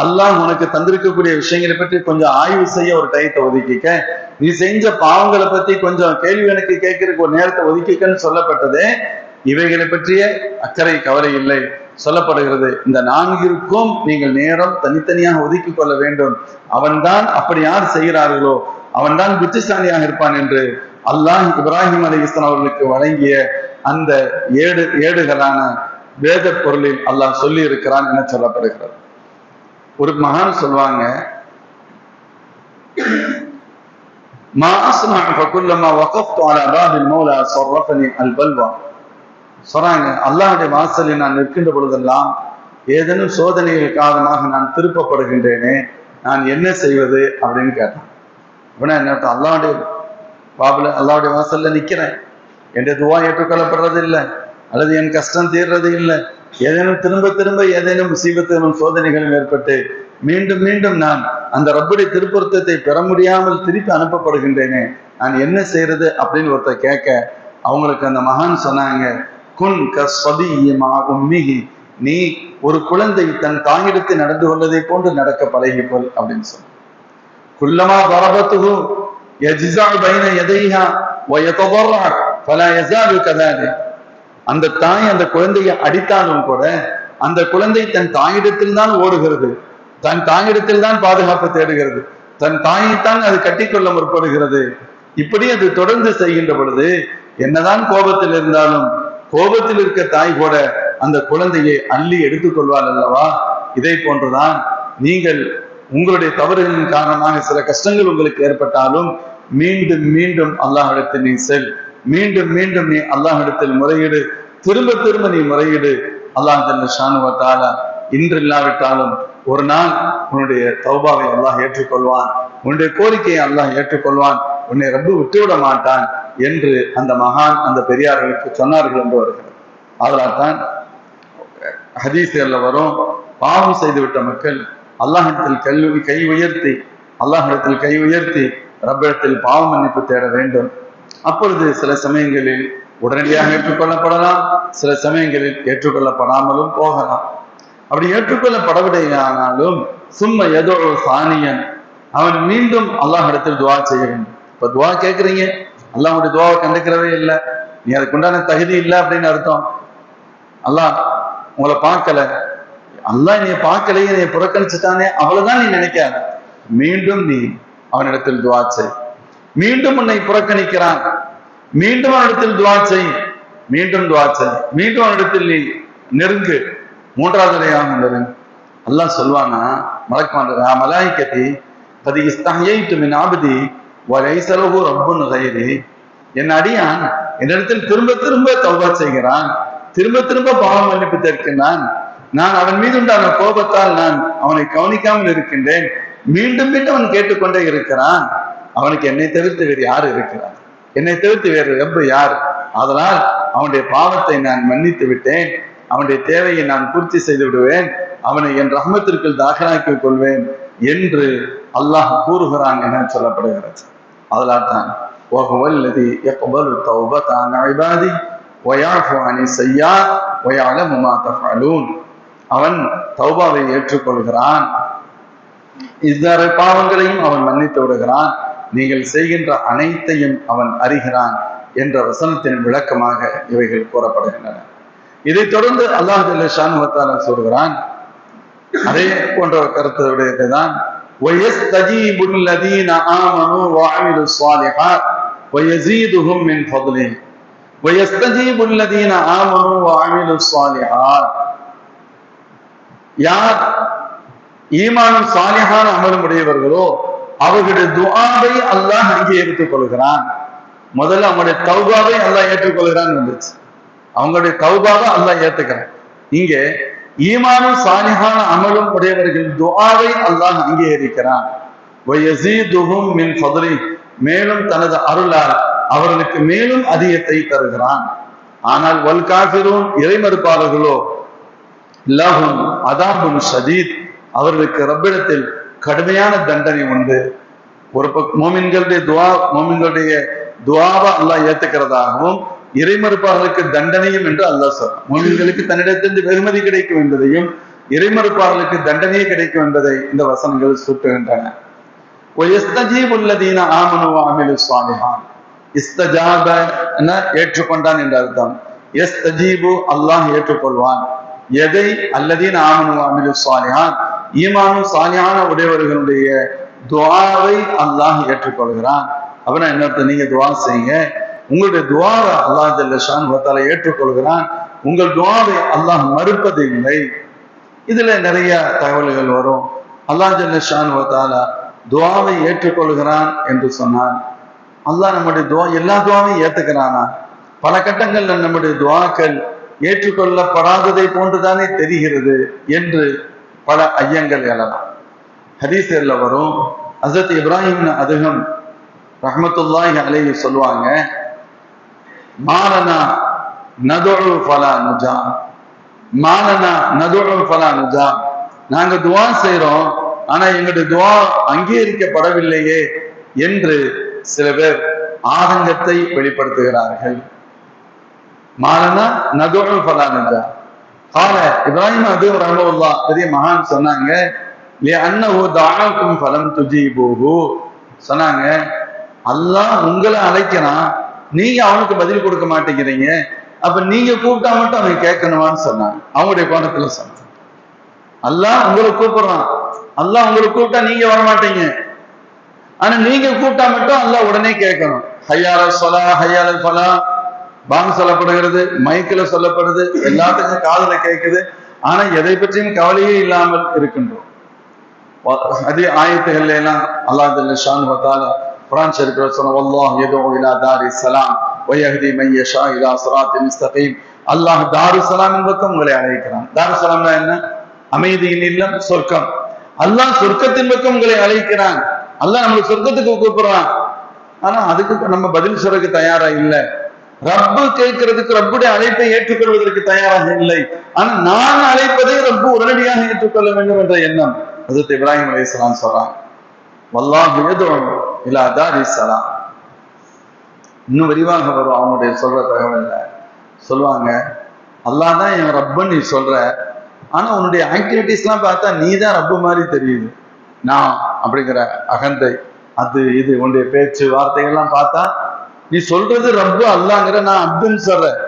அல்லாஹ் உனக்கு தந்திருக்கக்கூடிய விஷயங்களை பற்றி கொஞ்சம் ஆய்வு செய்ய ஒரு டயத்தை ஒதுக்கிக்க, நீ செஞ்ச பாவங்களை பத்தி கொஞ்சம் கேள்வி எனக்கு கேட்கறதுக்கு ஒரு நேரத்தை ஒதுக்கிக்கன்னு சொல்லப்பட்டது. இவைகளை பற்றிய அக்கறை கவலை இல்லை சொல்லப்படுகிறது. இந்த 4ற்கும் நீங்கள் நேரம் தனித்தனியாக ஒதுக்கி கொள்ள வேண்டும். அவன்தான் அப்படி யார் செய்கிறார்களோ அவன்தான் புத்திசாலியாக இருப்பான் என்று அல்லாஹ் இப்ராஹிம் அலைஹிஸ்ஸலாம் அவர்களுக்கு வழங்கிய அந்த ஏடுகளான வேத பொருளில் அல்லாஹ் சொல்லி இருக்கிறான் என சொல்லப்படுகிறது. ஒரு மகான் சொல்வாங்க, மா அஸ்மா ஃபகுல்லமா வகஃப்து அலா பாபில் மௌலா ஸர்ரஃபனி அல் பல்வா. சொல்றாங்க, அல்லாஹ்வுடைய வாசலில் நான் நிற்கின்ற பொழுதெல்லாம் ஏதேனும் சோதனைகள் காரணமாக நான் திருப்பப்படுகின்றேனே, நான் என்ன செய்வது அப்படின்னு கேட்டான். அப்படின்னா என்ன, அல்லாஹ்வுடைய பாபுல அல்லாஹ்வுடைய வாசல்ல நிக்கிறேன், என் துவா ஏற்றுக்கொள்ளப்படுறது இல்லை, அல்லது என் கஷ்டம் தீர்றது இல்லை, ஏதேனும் திரும்ப திரும்ப ஏதேனும் முசீபத்துகளும் சோதனைகளும் ஏற்பட்டு மீண்டும் மீண்டும் நான் அந்த ரப்புடைய திருப்பொருத்தத்தை பெற முடியாமல் திருப்பி அனுப்பப்படுகின்றேனே, நான் என்ன செய்யறது அப்படின்னு ஒருத்தர் கேட்க, அவங்களுக்கு அந்த மகான் சொன்னாங்க, குன் கஸ்வதியமா உம்மிஹி, நீ ஒரு குழந்தை தன் தாயிடத்தை நடந்து கொள்வதை போன்று நடக்க பழகிக்கொள் அப்படின்னு சொன்ன. குல்லமா பரபத்துஹு யஜ்ஸா பைன யதைஹா வ யததர்ரா ஃபலா யஸாலு கதாலிக். அந்த தாய் அந்த குழந்தையை அடித்தாலும் கூட அந்த குழந்தை தன் தாயிடத்தில் தான் ஓடுகிறது, தன் தாயிடத்தில் தான் பாதுகாப்பு தேடுகிறது, தன் தாயைத்தான் அது கட்டிக்கொள்ள முற்படுகிறது. இப்படி அது தொடர்ந்து செய்கின்ற பொழுது என்னதான் கோபத்தில் இருந்தாலும் கோபத்தில் இருக்க தாய் கூட அந்த குழந்தையை அள்ளி எடுத்துக்கொள்வாள் அல்லவா? இதை போன்றுதான் நீங்கள் உங்களுடைய தவறுகளின் காரணமாக சில கஷ்டங்கள் உங்களுக்கு ஏற்பட்டாலும் மீண்டும் மீண்டும் அல்லாஹ்விடத்தில் நீ செல், மீண்டும் மீண்டும் நீ அல்லாஹ்விடத்தில் முறையீடு, திரும்ப திரும்ப நீ முறையீடு. அல்லாஹ் ஜல்ல ஷானு வ தஆலா இன்று இல்லாவிட்டாலும் ஒரு நாள் உன்னுடைய தௌபாவை அல்லாஹ் ஏற்றுக்கொள்வான், உன்னுடைய கோரிக்கையை அல்லாஹ் ஏற்றுக்கொள்வான், உன்னை ரப்பு விட்டுவிட மாட்டான் என்று அந்த மகான் அந்த பெரியார்களுக்கு சொன்னார்கள் என்று வருகிறது. அதனால்தான் ஹதீஸ்ல வரும், பாவம் செய்துவிட்ட மக்கள் அல்லாஹிடத்தில் கை உயர்த்தி ரப்பிடத்தில் பாவ மன்னிப்பு தேட வேண்டும். அப்பொழுது சில சமயங்களில் உடனடியாக ஏற்றுக்கொள்ளப்படலாம், சில சமயங்களில் ஏற்றுக்கொள்ளப்படாமலும் போகலாம். அப்படி ஏற்றுக்கொள்ளப்படவில்லையானாலும் சும்மா ஏதோ சானியன், அவன் மீண்டும் அல்லாஹிடத்தில் துவா செய்ய வேண்டும். இப்ப துவா கேட்கறீங்க, அல்லாஹ்வுடைய துவாவை கண்டுக்கிறவே இல்லை, நீ அதுக்குண்டான தகுதி இல்லை அப்படின்னு அர்த்தம். அல்லாஹ் உங்களை பார்க்கல, அல்லாஹ் நீ பார்க்கலையே, நீ புறக்கணிச்சுட்டானே, அவ்வளவுதான் நீ நினைக்காத. மீண்டும் நீ அவனிடத்தில் துவா செய். மீண்டும் உன்னை புறக்கணிக்கிறான், மீண்டும் அவனிடத்தில் துவா செய், மீண்டும் துவா செய், மீண்டும் அவனிடத்தில் நீ நெருங்கு, மூன்றாவது தடவையாக நெருங்கு. அல்லாஹ் சொல்வானா மலக்குமார மலாயிக்கத்தி கதி இஸ்தஹ்யைது மின் அப்தி வ லைஸ லஹு ரப்புன் கைரி. என் அடியான் என்னிடத்தில் திரும்ப திரும்ப தௌபா செய்கிறான், திரும்ப திரும்ப பாவம் மன்னிப்பு கேட்கின்றான், நான் அவன் மீது உண்டான கோபத்தால் நான் அவனை கவனிக்காமல் இருக்கின்றேன், மீண்டும் மீண்டும் அவன் கேட்டுக்கொண்டே இருக்கிறான், அவனுக்கு என்னை தவிர்த்து வேறு யார் இருக்கிறார், என்னை தவிர்த்து வேறு ரப்பு யார், அதனால் அவனுடைய பாவத்தை நான் மன்னித்து விட்டேன், அவனுடைய தேவையை நான் பூர்த்தி செய்து விடுவேன், அவனை என் ரஹ்மத்திற்குள் தாக்கலாக்கிக் கொள்வேன் என்று அல்லாஹ் கூறுகிறான் என சொல்லப்படுகிறது. அதனால் தான் அவன் தௌபாவை ஏற்றுக்கொள்கிறான், இதர பாவங்களையும் அவன் மன்னித்து விடுகிறான், நீங்கள் செய்கின்ற அனைத்தையும் அவன் அறிகிறான் என்ற வசனத்தின் விளக்கமாக இவைகள் கூறப்படுகின்றன. இதைத் தொடர்ந்து அல்லாஹ் ஜல்ல ஷானஹு வ தஆலா சொல்கிறான், அதே போன்ற கருத்துடையதுதான், وَيَسْتَجِيبُ الَّذِينَ آمَنُوا وَعَمِلُوا الصَّالِحَاتِ وَيَزِيدُهُم مِّن فَضْلِهِ وَيَسْتَجِيبُ الَّذِينَ آمَنُوا وَعَمِلُوا الصَّالِحَاتِ. யார் ஈமானும் சாலிஹான அமலும் உடையவர்களோ அவர்களுடைய துஆவை அல்லாஹ் அங்கீகரித்துக் கொள்கிறான். முதல்ல அவங்களுடைய தௌபாவை அல்லாஹ் ஏற்றுக்கொள்கிறான் இருந்துச்சு, அவங்களுடைய தௌபாவை அல்லாஹ் ஏத்துக்கிறான். இங்கே ஈமானும் சாலிஹான அமலும் உடையவர்கள் துஆவை அல்லாஹ் அங்கீகரிக்கிறான். வயஸீதுஹும் மின் ஃபத்லி, மேலும் தனது அருளால் அவர்களுக்கு மேலும் அதிகத்தை தருகிறான். ஆனால் வல் காஃபிரூன், இறை மறுப்பாளர்களோ, லஹும் அதாபுன் ஷதீத், அவர்களுக்கு ரப்பிடத்தில் கடுமையான தண்டனை உண்டு. ஒரு பக்கம் மோமின்களுடைய துஆவை அல்லாஹ் ஏத்துக்கிறதாகவும் இறை மறுப்பாளர்களுக்கு தண்டனையும் என்று அல்லாஹ் சொல்றான். மோமின்களுக்கு தன்னிடத்திலிருந்து வெகுமதி கிடைக்கும் என்பதையும் இறை மறுப்பாளர்களுக்கு தண்டனையே கிடைக்கும் என்பதை இந்த வசனங்கள் சுட்டுகின்றன. வயஸ்தஜீபுல்லதீன ஆமனு வஅமிலுஸ் ஸாலிஹாத், இஸ்தஜாப என ஏற்றுக்கொண்டான் என்ற அர்த்தம். யஸ்தஜீபு, அல்லாஹ் ஏற்றுக்கொள்வான். எதை? அல்லதீன ஆமனு வஅமிலுஸ் ஸாலிஹாத், ஈமானும் சாலிஹான உடையவர்களுடைய துஆவை அல்லாஹ் ஏற்றுக்கொள்கிறான். அப்படின்னா என்ன அர்த்தம்? நீங்க துஆ செய்யுங்க, உங்களுடைய துஆவை அல்லாஹ் ஜல்ல ஷானஹு வ தஆலா ஏற்றுக்கொள்கிறான். உங்கள் துஆவை அல்லாஹ் மறுப்பது இல்லை. இதுல நிறைய தகவல்கள் வரும். அல்லாஹ் ஜல்ல ஷானஹு வ தஆலா துஆவை ஏற்றுக்கொள்கிறான் என்று சொன்னான். அல்லாஹ் நம்முடைய எல்லா துஆவையும் ஏத்துக்கிறானா? பல கட்டங்கள்ல நம்முடைய துஆக்கள் ஏற்றுக்கொள்ளப்படாததை போன்றுதானே தெரிகிறது என்று பல ஐயங்கள் எழலாம். ஹதீஸ்ல வரும், ஹஸரத் இப்ராஹிம் அதுகம் ரஹ்மத்துல்லாஹி அலைஹி சொல்லுவாங்க, மாலனா நதுஉ ஃபலா நுஜா, மாலனா நதுஉ ஃபலா நுஜா, நாங்க துஆ செய்றோம், ஆனா எங்களுடைய துஆ அங்கீகரிக்கப்படவில்லையே என்று சில பேர் ஆதங்கத்தை வெளிப்படுத்துகிறார்கள். மாலனா நதுஉ ஃபலா நுஜா கால இப்ராஹிம் அதுகம் ரஹ்மத்துல்லாஹ் பெரிய மகான் சொன்னாங்க, லிஅன்னஹு தஆக்கும் ஃபலம் துஜீபூஹு, சொன்னாங்க அல்லாஹ் உங்களை அழைக்கிறான், நீங்க அவனுக்கு பதில் கொடுக்க மாட்டேங்கிறீங்க, அப்ப நீங்க கூப்பிட்டா மட்டும் அவன் கேட்கணுமான்னு சொன்னாங்க. அவங்களுடைய கோணத்துல சொன்னாங்க, அல்லாஹ் உங்களை கூப்பிடுறான், அல்லாஹ் உங்களை கூப்பிட்டா நீங்க வரமாட்டீங்க, ஆனா நீங்க கூப்பிட்டா மட்டும் அல்லாஹ் உடனே கேட்கணும். ஹய்யால ஸலா ஹய்யால ஃபலா, பாங்கு சொல்லப்படுகிறது, மைக்கில சொல்லப்படுது, எல்லாத்துக்கும் காதுல கேட்குது, ஆனா எதை பற்றியும் கவலையே இல்லாமல் இருக்கின்றோம். அதே ஆயத்துகள் எல்லாம் அல்லாஹ் ஜல்ல ஷானஹு வ தஆலா குர்ஆன் ஷரீஃப்ல சொன்ன, வல்லாஹ் யதுஉ இலா தாரிஸ் ஸலாம் வ யஹ்தி மன் யஷா இலா ஸிராத்தின் முஸ்தகீம், அல்லாஹ் தாருஸ் ஸலாமின் பக்கம் உங்களை அழைக்கிறான். தாருஸ் ஸலாம்னா என்ன? அமைதியின் இல்லம், சொர்க்கம். அல்லாஹ் சொர்க்கத்தின் பக்கம் உங்களை அழைக்கிறான். அல்லாஹ் நம்மளை சொர்க்கத்துக்கு கூப்பிடுறான், ஆனா அதுக்கு நம்ம பதில் சொல்றதுக்கு தயாரா இல்லை. ரப்பு கேட்கிறதுக்கு, ரப்புடைய அழைப்பை ஏற்றுக்கொள்வதற்கு தயாராக இல்லை. ஆனா நான் அழைப்பதை ரப்பு உடனடியாக ஏற்றுக்கொள்ள வேண்டும் என்ற எண்ணம் ஹஸரத் இப்ராஹிம் அலைஹிஸ்ஸலாம் சொல்றாங்க. வல்லாஹு யதுஉ இலா தாரிஸ் ஸலாம். இன்னும் விரிவாக வரும் அவங்களுடைய சொல்ற தகவல்ல சொல்லுவாங்க, அல்லாஹ் தான் என் ரப்புன்னு நீ சொல்ற, ஆனா உன்னுடைய ஆக்டிவிட்டிஸ் எல்லாம் பார்த்தா நீ தான் ரப்பு மாதிரி தெரியுது. நான் அப்படிங்கிற அகந்தை, அது இது உன்னுடைய பேச்சு வார்த்தைகள்லாம் பார்த்தா நீ சொல்றது ரப்பு அல்லாங்கிற, நான் அப்துன்னு சொல்றேன்.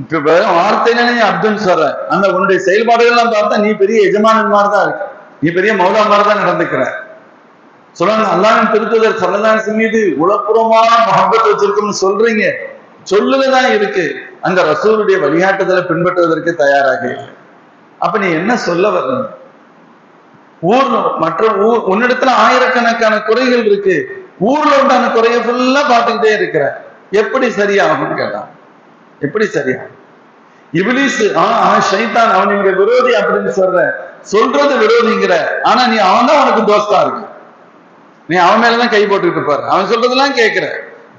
இப்ப வார்த்தையில நீ அப்துன்னு சொல்ற, ஆனா உன்னுடைய செயல்பாடுகள்லாம் பார்த்தா நீ பெரிய எஜமானன் மாதிரி தான் இருக்கு, நீ பெரிய மௌலா மாதிரி தான் நடந்துக்கிற. சொல்றாங்க, அல்லாஹ்வின் திருத்தூதர் ஸல்லல்லாஹு அலைஹி வஸல்லம் மீது உளப்பூர்வமான முஹப்பத் வச்சிருக்கோம்னு சொல்றீங்க, சொல்லுலதான் இருக்கு, அந்த ரசூலுடைய வழிகாட்டுதலை பின்பற்றுவதற்கு தயாராக இல்லை. அப்ப நீ என்ன சொல்ல வரணும்? உன்னிடத்துல ஆயிரக்கணக்கான குறைகள் இருக்கு, ஊர்ல உண்டான குறைய ஃபுல்லா பார்த்துக்கிட்டே இருக்கிற, எப்படி சரியாகும் கேட்டான். எப்படி சரியாகும்? இப்லீஸ் ஷைத்தான் அவனுடைய விரோதி அப்படின்னு சொல்றது விரோதிங்கிற, ஆனா நீ அவன் தான் உனக்கு தோஸ்தா இருக்கு, நீ அவன் மேலதான் கை போட்டுக்கிட்டு பாரு, அவன் சொல்றதெல்லாம் கேட்கிற,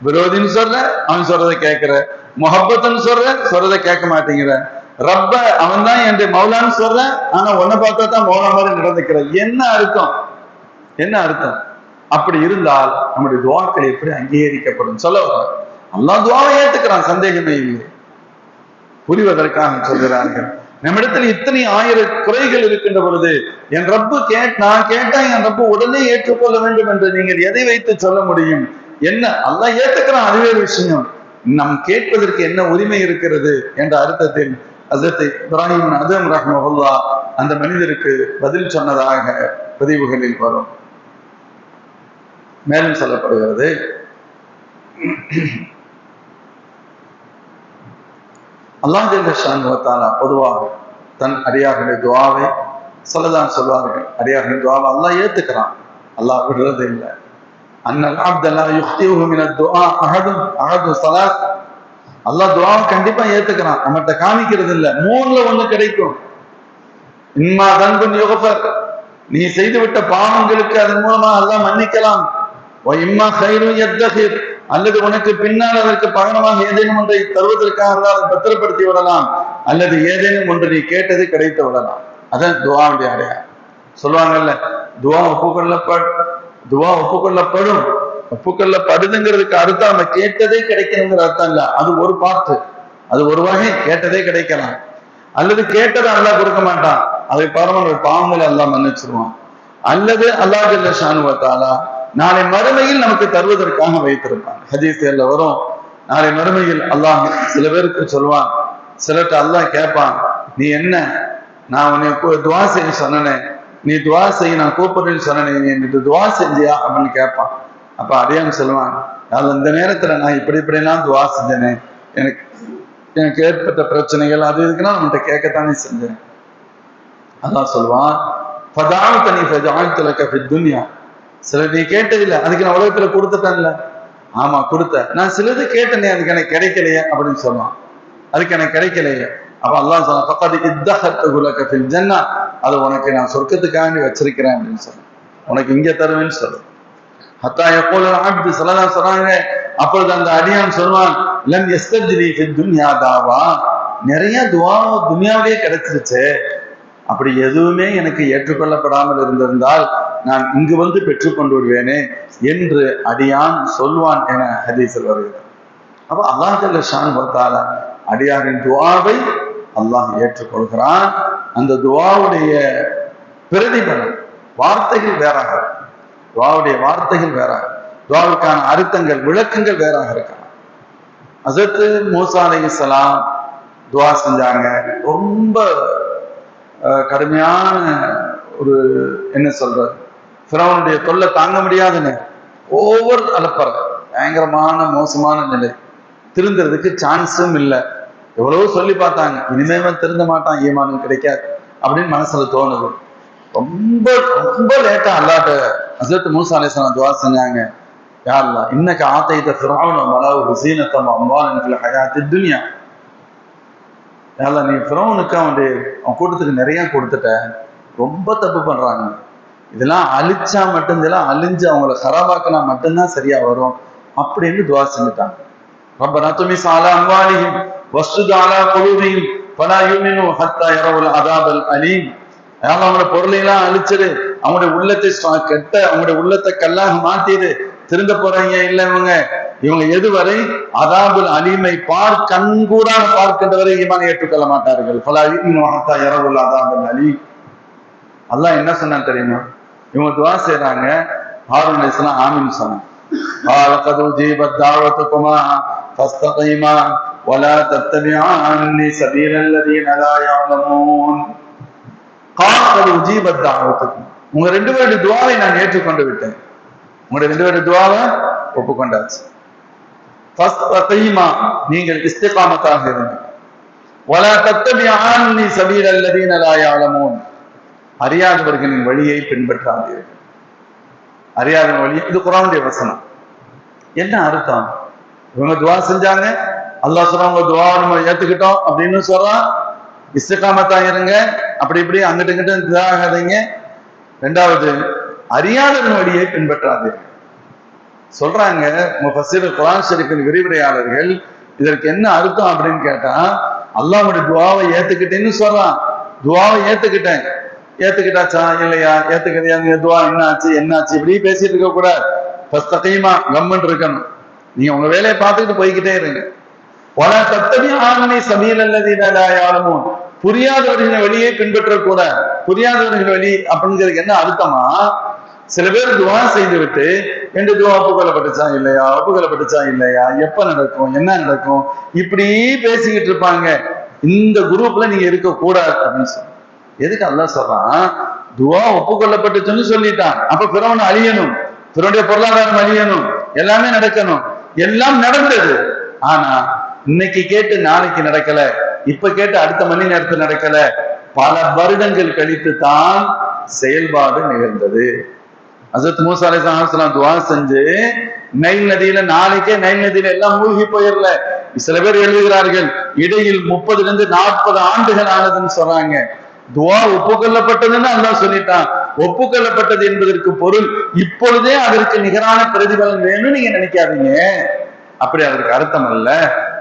விரோதின்னு சொல்ற, அவன் சொல்றதை கேட்கிற, முஹப்பத்துன்னு சொல்றதை கேட்க மாட்டேங்கிற, ரப்ப அவன் தான் என் மௌலான்னு சொல்றேன், ஆனா உன்னை பார்த்தா தான் மௌலா மாதிரி நடந்துக்கிறேன். என்ன அர்த்தம்? என்ன அர்த்தம்? அப்படி இருந்தால் நம்முடைய துவாக்கள் எப்படி அங்கீகரிக்கப்படும் சொல்ல வர்றாங்க. அல்லாஹ் துவாவை ஏத்துக்கிறான், சந்தேகமே இல்லை. புரிவதற்காக சொல்கிறார்கள். நம்மிடத்தில் இத்தனை ஆயிரம் குறைகள் இருக்கின்ற பொழுது என் ரப்பு நான் கேட்டா என் ரப்பு உடனே ஏற்றுக்கொள்ள வேண்டும் என்று நீங்கள் எதை வைத்து சொல்ல முடியும்? என்ன அல்லாஹ் ஏத்துக்கிறான், அதுவே விஷயம். நம் கேட்பதற்கு என்ன உரிமை இருக்கிறது என்ற அர்த்தத்தில் ஹஜ்ரத் இப்ராஹிம் அதம் ரஹ்மத்துல்லாஹ் அந்த மனிதருக்கு பதில் சொன்னதாக பதிவுகளில் வரும். மேலும் சொல்லப்படுகிறது, அல்லாஹ் ஜல்ல ஷானஹு வ தஆலா பொதுவாக தன் அடியார்களுடைய துஆவை சொல்லதான் சொல்வார்கள். அடியார்களுடைய துஆவை அல்லாஹ் ஏத்துக்கிறான், அல்லாஹ் விடுறது இல்லை. அன்னல் அப்த லா யுக்திஹு மின துஆ அஹது ஸலாத். அல்லாஹ் துஆவை கண்டிப்பா ஏத்துக்கிறான், நம்மகிட்ட காமிக்கிறது இல்லை. மூணுல ஒண்ணு கிடைக்கும். இம்மா தன்புன் யுக்ஃபர், நீ செய்துவிட்ட பாவங்களுக்கு அதன் மூலமா அல்லாஹ் மன்னிக்கலாம். வ இம்மா கைரு யத்தகிர், அல்லது உனக்கு பின்னால் அதற்கு பகரமாக ஏதேனும் ஒன்றை தருவதற்காக அதை பத்திரப்படுத்தி விடலாம், அல்லது ஏதேனும் ஒன்று நீ கேட்டது கிடைத்து விடலாம். அதான் துஆவுடைய அடையாளம். சொல்லுவாங்கல்ல, துஆ ஒப்புக்கொள்ளப்படும், ஒப்புக்கொள்ளப்படுதுங்கிறதுக்கு அர்த்தம் நம்ம கேட்டதே கிடைக்கணுங்கிற அர்த்தம் இல்ல. அது ஒரு பார்த்து, அது ஒரு வகை. கேட்டதே கிடைக்கலாம், அல்லது கேட்டதை அல்லாஹ் கொடுக்க மாட்டான், அதை பரம பாவங்களை அல்லாஹ் மன்னிச்சிருவான். அல்லது அல்லாஹ் ஜல்ல ஷானஹு வ தஆலா நாளை மறுமையில் நமக்கு தருவதற்காக வைத்திருப்பான். ஹதீஸ்ல வரும், நாளை மறுமையில் அல்லாஹ் சில பேருக்கு சொல்லுவான், சிலர்கிட்ட அல்லாஹ் கேட்பான், நீ என்ன, நான் உன்னை துவா செய்ய சொன்னேன், நீ துவா செய்ய நான் கூப்பிடுறேன்னு சொன்னேன், நீ எனக்கு துவா செஞ்சியா அப்படின்னு கேட்பான். அப்ப அடையான்னு சொல்லுவான், அது இந்த நேரத்துல நான் இப்படிலாம் துவா செஞ்சேனே, எனக்கு ஏற்பட்ட பிரச்சனைகள் அது இருக்குன்னா நம்மகிட்ட கேட்கத்தானே செஞ்சேன். அல்லாஹ் சொல்லுவான், ஃபதாஅத்தனி ஃபஜஅல்து லக ஃபித் துன்யா, சிலர் நீ கேட்டதில்லை, அதுக்கு நான் உலகத்துல கொடுத்துட்டேன்ல. ஆமா கொடுத்த, நான் சிலது கேட்டனே, அதுக்கு எனக்கு கிடைக்கலையே அப்படின்னு சொல்லுவான். அதுக்கு எனக்கு கிடைக்கலையே. அப்ப அல்லாஹ் சொல்லுவான், ஃபகத் இத்தஹத்து லக ஃபில் ஜன்னah, அதை உனக்கு நான் சொர்க்கத்துக்காண்டி வச்சிருக்கிறேன் அப்படின்னு சொல்லுவேன், உனக்கு இங்க தருவேன்னு சொல்லு. ஹத்தா யகூலுல் அப்து ஸல்லல்லாஹு சொல்றாங்க, அப்பொழுது அந்த அடியான் சொல்வான், லம் யஸ்தஜ்லி ஃபித் துன்யா தாவா, நிறைய துஆ துன்யாவிலே கிடைச்சிருச்சு, அப்படி எதுவுமே எனக்கு ஏற்றுக்கொள்ளப்படாமல் இருந்திருந்தால் நான் இங்கு வந்து பெற்றுக்கொண்டு விடுவேனே என்று அடியான் சொல்வான் என ஹதீஸில் வருகிறது. அப்ப அல்லாஹ் ஜல்ல ஷானஹு வ தஆலா அடியாரின் துஆவை அல்லாஹ் ஏற்றுக்கொள்கிறான். அந்த துஆவுடைய பிரதிபலன் வார்த்தைகள் வேறாக, துஆவுடைய வார்த்தைகள் வேறாக, துஆவுக்கான அர்த்தங்கள் விளக்கங்கள் வேறாக இருக்கலாம். ஹஜ்ரத் மூசா அலைஹிஸ்ஸலாம் துஆ செஞ்சாங்க. ரொம்ப கடுமையான ஒரு என்ன சொல்றது, ஃபிரௌனுடைய தொல்லை தாங்க முடியாதுன்னு ஓவர் அலப்பற, பயங்கரமான மோசமான நிலை, திருந்துறதுக்கு சான்ஸும் இல்லை. எவ்வளவோ சொல்லி பார்த்தாங்க, இனிமே திருந்த மாட்டான், ஈமானும் கிடைக்காது அப்படின்னு மனசுல தோணுது. ரொம்ப ரொம்ப லேட்டா அல்லாஹ்ட்ட ஹஜ்ரத் மூசா அலைஹிஸ்ஸலாம் துஆ செஞ்சாங்க, யா அல்லாஹ் இன்னக ஆதைத ஃபிரௌன வலவு ஸீனத்தம் அம்வாலன் ஃபில் ஹயாத்தித் துன்யா, யா அல்லாஹ் நீ ஃபிரௌனுக்கு அவன் கூட்டத்துக்கு நிறைய கொடுத்துட்ட, ரொம்ப தப்பு பண்றாங்க, இதெல்லாம் அழிச்சா மட்டும், இதெல்லாம் அழிஞ்சு அவங்கள ஹராபாக்கினா மட்டும்தான் சரியா வரும் அப்படின்னு துஆ செஞ்சுட்டாங்க. ரப்பனா துமிஸ் அலா அம்வாலிஹிம் வஸ்துத் அலா குலூபிஹிம் ஃபலா யுமினு ஹத்தா யரவுல் அஸாபல் அலீம், அவங்களோட பொருளையெல்லாம் அழிச்சிரு, அவங்களுடைய உள்ளத்தை கெட்ட, அவங்களுடைய உள்ளத்தை கல்லாக மாத்திடு, திருந்த போறாங்க இல்லை இவங்க எதுவரை அஸாபுல் அலீமை கண்கூடாக பார்க்கின்றவரை ஈமான் ஏற்றுக்கொள்ள மாட்டார்கள். ஃபலா யுமினு ஹத்தா யரவுல் அஸாபல் அலீம். அல்லாஹ் என்ன சொன்னா தெரியுமா? இவங்க துஆ செய்றாங்க, ஹாரூன் அலைஹிஸ்ஸலாம் ஆமீன் சொன்னாங்க. قَدْ أُجِيبَتْ دَعْوَتُكُمَا فَاسْتَقِيمَا وَلَا تَتَّبِعَانِ سَبِيلَ الَّذِينَ لَا يَعْلَمُونَ. قَدْ أُجِيبَتْ دَعْوَتُكُمَا, உங்க ரெண்டு பேருடைய துஆவை நான் ஏற்றுக்கொண்டு விட்டேன், உங்களுடைய ரெண்டு பேருடைய துஆவை ஒப்புக்கொண்டாச்சு. ஃபஸ்தகீமா, நீங்கள் இஸ்திகாமத்தாக இருங்க. وَلَا تَتَّبِعَانِ سَبِيلَ الَّذِينَ لَا يَعْلَمُونَ, அறியாதவர்களின் வழியை பின்பற்றாதீர்கள். அறியாத வழி, இது குர்ஆனுடைய வசனம். என்ன அர்த்தம்? இவங்க துஆ செஞ்சாங்க, அல்லாஹ் சொல்றான் உங்க துஆவை நம்ம ஏத்துக்கிட்டோம் அப்படின்னு சொல்றான், இஸ்திகாமத்தா இருங்க, அப்படி இப்படி அங்கிட்டு இங்கிட்டு இதாகாதீங்க. ரெண்டாவது, அறியாதவரின் வழியை பின்பற்றாதீர்கள் சொல்றாங்க முஃபஸ்ஸிர், குர்ஆன் ஷரீஃபின் விரிவுரையாளர்கள். இதற்கு என்ன அர்த்தம் அப்படின்னு கேட்டா, அல்லாஹ்வுடைய துஆவை ஏத்துக்கிட்டேன்னு சொல்றான். துஆவை ஏத்துக்கிட்டாச்சா இல்லையா, ஏத்துக்கிறியா, துஆ என்னாச்சு இப்படி பேசிட்டு இருக்க கூடாது. ஃபஸ்தகீமா, கம்மன் இருக்கணும். நீங்க உங்க வேலையை பார்த்துக்கிட்டு போய்கிட்டே இருங்க. வலா தத்தபிஊனி சபீலல்லதீன லா யஅலமூன், புரியாதவர்களின் வழியை பின்பற்றக்கூடாது. புரியாதவர்கள் வழி அப்படிங்கிறதுக்கு என்ன அர்த்தமா, சில பேர் துவா செய்து விட்டு எந்த துவா ஒப்புக்கொள்ளப்பட்டுச்சா இல்லையா, எப்ப நடக்கும், என்ன நடக்கும், இப்படி பேசிக்கிட்டு இருப்பாங்க. இந்த குரூப்ல நீங்க இருக்க கூடாது அப்படின்னு சொல்ல. எதுக்கு அல்லாஹ் சொல்றான், துவா ஒப்புக்கொள்ளப்பட்டுச்சுன்னு சொல்லிட்டான். அப்ப பிறவன் அழியணும், பிறனுடைய பொருளாதாரம் அழியணும், எல்லாமே நடக்கணும். எல்லாம் நடந்தது. ஆனா இன்னைக்கு கேட்டு நாளைக்கு நடக்கல, இப்ப கேட்டு அடுத்த மணி நேரத்தில் நடக்கல, பல வருடங்கள் கழித்து தான் செயல்பாடு நிகழ்ந்தது. ஹஜ்ரத் மூஸா அலைஹிஸ்ஸலாம் துஆ செஞ்சு நைல் நதியில, நாளைக்கே நைல் நதியில எல்லாம் மூழ்கி போயிடல. சில பேர் எழுதுகிறார்கள் இடையில் 30 to 40 ஆண்டுகள் ஆனதுன்னு சொல்றாங்க. துஆ ஒப்புக்கொள்ளப்பட்டதுன்னு அல்லாஹ் சொல்லிட்டான். ஒப்புக்கொள்ளப்பட்டது என்பதற்கு பொருள் இப்பொழுதே அதற்கு நிகரான பிரதிபலன் வேணும்னு நீங்க நினைக்காதீங்க. அப்படி அதற்கு அர்த்தம் அல்ல.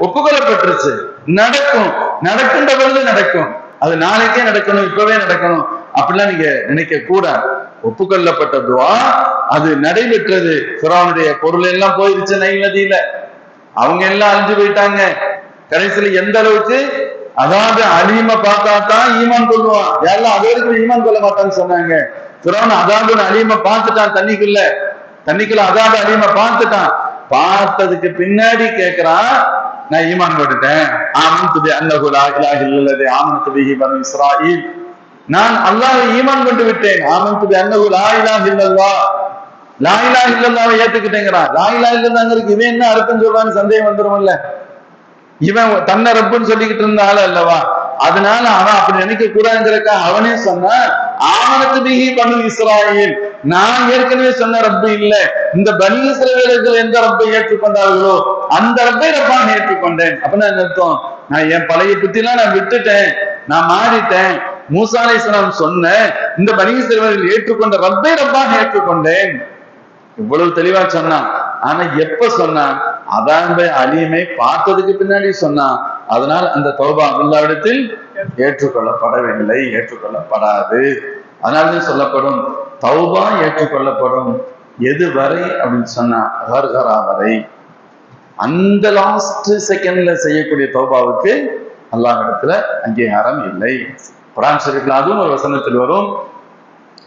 ஒப்புக்கொள்ளப்பட்டுருச்சு, நடக்கின்ற பொழுது நடக்கும். அது நாளைக்கே நடக்கணும், இப்பவே நடக்கணும் அப்படிலாம் நீங்க நினைக்க கூடாது. ஒப்புக்கொள்ளப்பட்ட துஆ அது நடைபெற்றது. ஃபிரௌனுடைய பொருள் எல்லாம் போயிருச்சு நைல் நதியில, அவங்க எல்லாம் அழிஞ்சு போயிட்டாங்க. கடைசியில எந்த அளவுக்கு, அதாவது அலீம பார்த்தாதான் ஈமான் கொள்ளுவான். யாரெல்லாம் அது வரைக்கும் ஈமான் கொள்ள மாட்டான்னு சொன்னாங்க. ஃபிரௌன் அதாவது அலீம பார்த்துட்டான், தண்ணிக்குள்ள அதாவது அலீம பார்த்துட்டான். பார்த்ததுக்கு பின்னாடி கேட்கிறான், நான் ஈமான் கொண்டுட்டேன், ஆமன்து பிஅன்னஹு லா இலாஹ இல்லல்லதி ஆமனத் பிஹி பனு இஸ்ராயீல், நான் அல்லாஹ்வை ஈமான் கொண்டு விட்டேன். ஆமன்து பிஅன்னஹு லா இலாஹ இல்லல்லாஹ், லா இலாஹ இல்லல்லாஹ்வை ஏத்துக்கிட்டேங்கிறான். லா இலாஹ இல்லல்லாஹ்ங்கிறதுக்கு இவன் என்ன அர்த்தம் சொல்றான்னு சந்தேகம் வந்துரும்ல. இவன் தன்னை ரப்புன்னு சொல்லிக்கிட்டு இருந்த ஆளு அல்லவா, அதனால அவன் அப்படி நினைக்க கூடாதுங்கிறக்கா அவனே சொன்னான், ஆமனத் பிஹி பனு இஸ்ராயீல், நான் ஏற்கனவே சொன்ன ரப்பு இல்ல, இந்த பனி இஸ்ரவேலர்கள் எந்த ரப்பை ஏற்றுக்கொண்டார்களோ அந்த ரப்பை ரப்பாக ஏற்றுக்கொண்டேன். அப்படின்னா என்ன அர்த்தம், நான் என் பழைய புத்திலாம் நான் விட்டுட்டேன், நான் மாறிட்டேன். மூஸா அலைஹிஸ்ஸலாம் சொன்ன இந்த பனி இஸ்ரவேலர்கள் ஏற்றுக்கொண்ட ரப்பை ரப்பாக ஏற்றுக்கொண்டேன். இவ்வளவு தெளிவா சொன்னான். ஆனா எப்ப சொன்னான், அதான் அலிமை பார்த்ததுக்கு பின்னாடி சொன்னான். அதனால் அந்த தௌபா அல்லாஹ்விடத்தில் ஏற்றுக்கொள்ளப்படவில்லை, ஏற்றுக்கொள்ளப்படாது. அதனால்தான் சொல்லப்படும் தௌபா ஏற்றுக்கொள்ளப்படும் எது வரை அப்படின்னு சொன்னா ஹர்ஹரா வரை. அந்த லாஸ்ட் செகண்ட்ல செய்யக்கூடிய தௌபாவுக்கு அல்லாஹ்விடத்துல அங்கீகாரம் இல்லை. குர்ஆன் ஷரீஃப்ல அதுவும் ஒரு வசனத்தில் வரும்,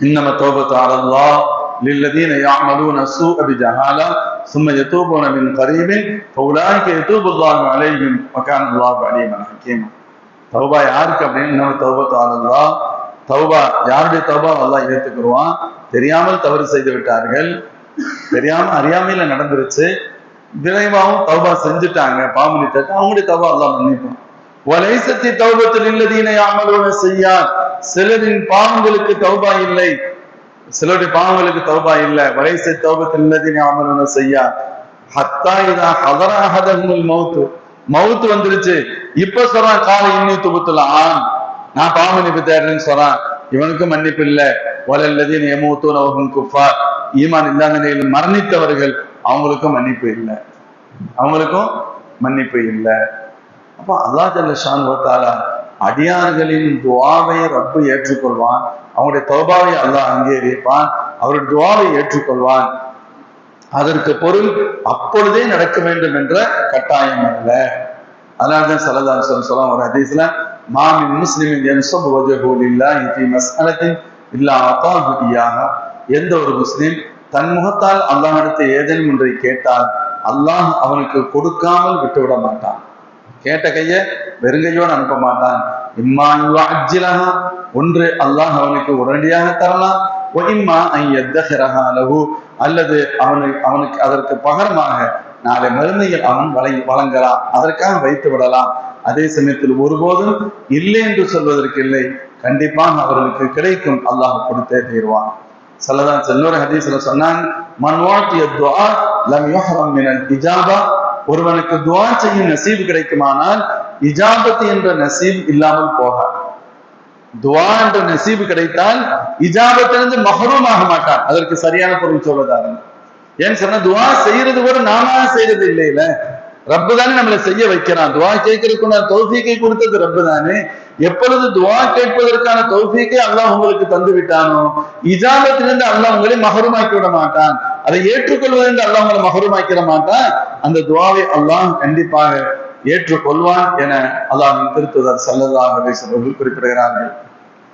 இன்னம தௌபத்து அலல்லாஹ் லில்லதீன யஅமலூன ஸூஅ பிஜஹாலா ثم يتوبون من قريب فاولئك يتوب الله عليهم وكان الله عليما حكيما. தௌபா யாருக்கு அப்படின்னு, இன்னம தௌபத்து அலல்லாஹ், தௌபா யாருடைய தௌபா அல்லாஹ் ஏற்றுக்குருவான். தெரியாமல் தவறு செய்து விட்டார்கள், தெரியாம அறியாமையில நடந்துருச்சு, விரைவாகவும் தௌபா செஞ்சுட்டாங்க, பாவமன்னிட்டாங்க, அவங்களுடைய தௌபா அல்லாஹ் மன்னிப்பான். வலைசத்தி தௌபத்தில் இல்லதீன யஅமலூன ஸய்யாத், சிலரின் பாவங்களுக்கு தௌபா இல்லை, சிலருடைய பாவங்களுக்கு தௌபா இல்லை. வலைசத்தி தௌபத்தில் இல்லதீன யஅமலூன ஸய்யாத் ஹத்தா இதா ஹதர அஹதஹுல் மௌத், மவுத்து வந்துருச்சு, இப்ப சொல்றான் கால இன்னி துபுத்துல் ஆன், நான் பாவ மன்னிப்பு தேடுறேன்னு சொல்றான், இவனுக்கு மன்னிப்பு இல்லை. வலல்லதீன யமூத்தூன வஹும் குஃபார், ஈமான் இல்லாத நிலையில் மரணித்தவர்கள் அவங்களுக்கும் மன்னிப்பு இல்லை, அப்ப அல்லாஹ் ஜல்ல ஷானஹு வ தஆலா அடியார்களின் துஆவை ரப்பு ஏற்றுக்கொள்வான், அவங்களுடைய தௌபாவை அல்லாஹ் அங்கீகரிப்பான், அவருடைய துஆவை ஏற்றுக்கொள்வான். அதற்கு பொருள் அப்பொழுதே நடக்க வேண்டும் என்ற கட்டாயம் அல்ல. அதனால்தான் ஸல்லல்லாஹு அலைஹி வஸல்லம் சொல்றாங்க ஒரு ஹதீஸ்ல, மா மின் முஸ்லிமின் யன்ஸபு வஜஹு லில்லாஹி ஃபீ மஸ்அலத்தின் இல்லா அதாஹு இய்யாஹா, எந்த ஒரு முஸ்லிம் தன் முகத்தால் அல்லாஹ்விடத்தை ஏதேனும் ஒன்றை கேட்டால் அல்லாஹ் அவனுக்கு கொடுக்காமல் விட்டுவிட மாட்டான். கேட்ட கைய வெறுங்கையோடு அனுப்ப மாட்டான். இம்மா யுஅஜ்ஜிலஹா, ஒன்று அல்லாஹ் அவனுக்கு உடனடியாக தரலாம், வ இம்மா அன் யத்தஹிரஹா லஹு, அல்லது அவனுக்கு அதற்கு பகரமாக நாளை மறுமையில் அவன் வழங்கலாம், அதற்காக வைத்து விடலாம். அதே சமயத்தில் ஒருபோதும் இல்லை என்று சொல்வதற்கு இல்லை, கண்டிப்பாக அவர்களுக்கு கிடைக்கும், அல்லாஹ் கொடுத்தே தீர்வான். ஸல்லல்லாஹு அலைஹி வஸல்லம் ஹதீஸ்ல சொன்னாங்க, மன் வாத்திய துஆ லம் யுஹரம் மினல் இஜாபா, ஒருவனுக்கு துஆ செய்யும் நசீப் கிடைக்குமானால் இஜாபத் என்ற நசீப் இல்லாமல் போகாது. துஆ என்ற நசீப் கிடைத்தால் இஜாபத்திலிருந்து மஹ்ரூம் ஆக மாட்டான். அதற்கு சரியான பொருள் சொல்வதாரு. ஏன்னு சொன்னா, துஆ செய்யறது கூட நாம செய்யறது இல்லையில, ரப்பு தானே நம்மளை செய்ய வைக்கிறான். துவா கேட்கறதுக்குள்ள தௌஃபீக்கை கொடுத்தது ரப்பு தானே. எப்பொழுது துவா கேட்பதற்கான தௌஃபீக்கை அல்லாஹ் உங்களுக்கு தந்து விட்டானோ, இஜாபத்திலிருந்து அல்லாஹ் உங்களை மஹரூமாக்கி விட மாட்டான். அதை ஏற்றுக்கொள்வதென்று அல்லாஹ் உங்களை மஹரூமாக்கிட மாட்டான். அந்த துவாவை அல்லாஹ் கண்டிப்பாக ஏற்றுக்கொள்வான் என அல்லாஹ்வின் திருத்தூதர் ஸல்லல்லாஹு அலைஹி வஸல்லம் குறிப்பிடுகிறார்கள்.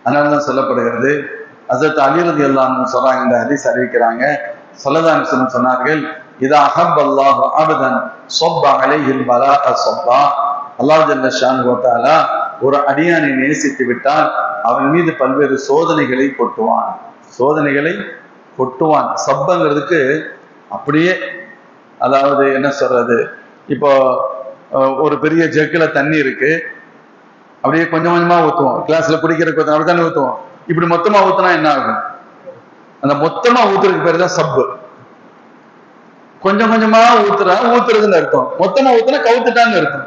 அதனால்தான் சொல்லப்படுகிறது, ஹஸரத் அலி ரலியல்லாஹு அன்ஹு சொல்றாங்க, இந்த ஹதீஸ் அறிவிக்கிறாங்க, ஸல்லல்லாஹு அலைஹி வஸல்லம் சொன்னார்கள், இதா அஹப்பல்லாஹு அபதன் ஸப்ப அலைஹில் பலாஅ ஸப்பா. அல்லாஹ் ஜல்ல ஷானுஹு வ தஆலா ஒரு அடியானை நேசித்து விட்டால் அவன் மீது பல்வேறு சோதனைகளை கொட்டுவான். சோதனைகளை கொட்டுவான். சப்பங்கிறதுக்கு அப்படியே, அதாவது என்ன சொல்றது, இப்போ ஒரு பெரிய ஜக்கில தண்ணி இருக்கு, அப்படியே கொஞ்சம் கொஞ்சமா ஊத்துவோம். கிளாஸ்ல குடிக்கிறதுக்கு அப்படி தானே ஊத்துவோம். இப்படி மொத்தமா ஊத்துனா என்ன ஆகும்? அந்த மொத்தமா ஊத்துறதுக்கு பேரு தான் சப்பு. கொஞ்சம் கொஞ்சமா ஊத்துறதுன்னு அர்த்தம். மொத்தமா ஊத்துனா கவுத்துட்டான்னு அர்த்தம்.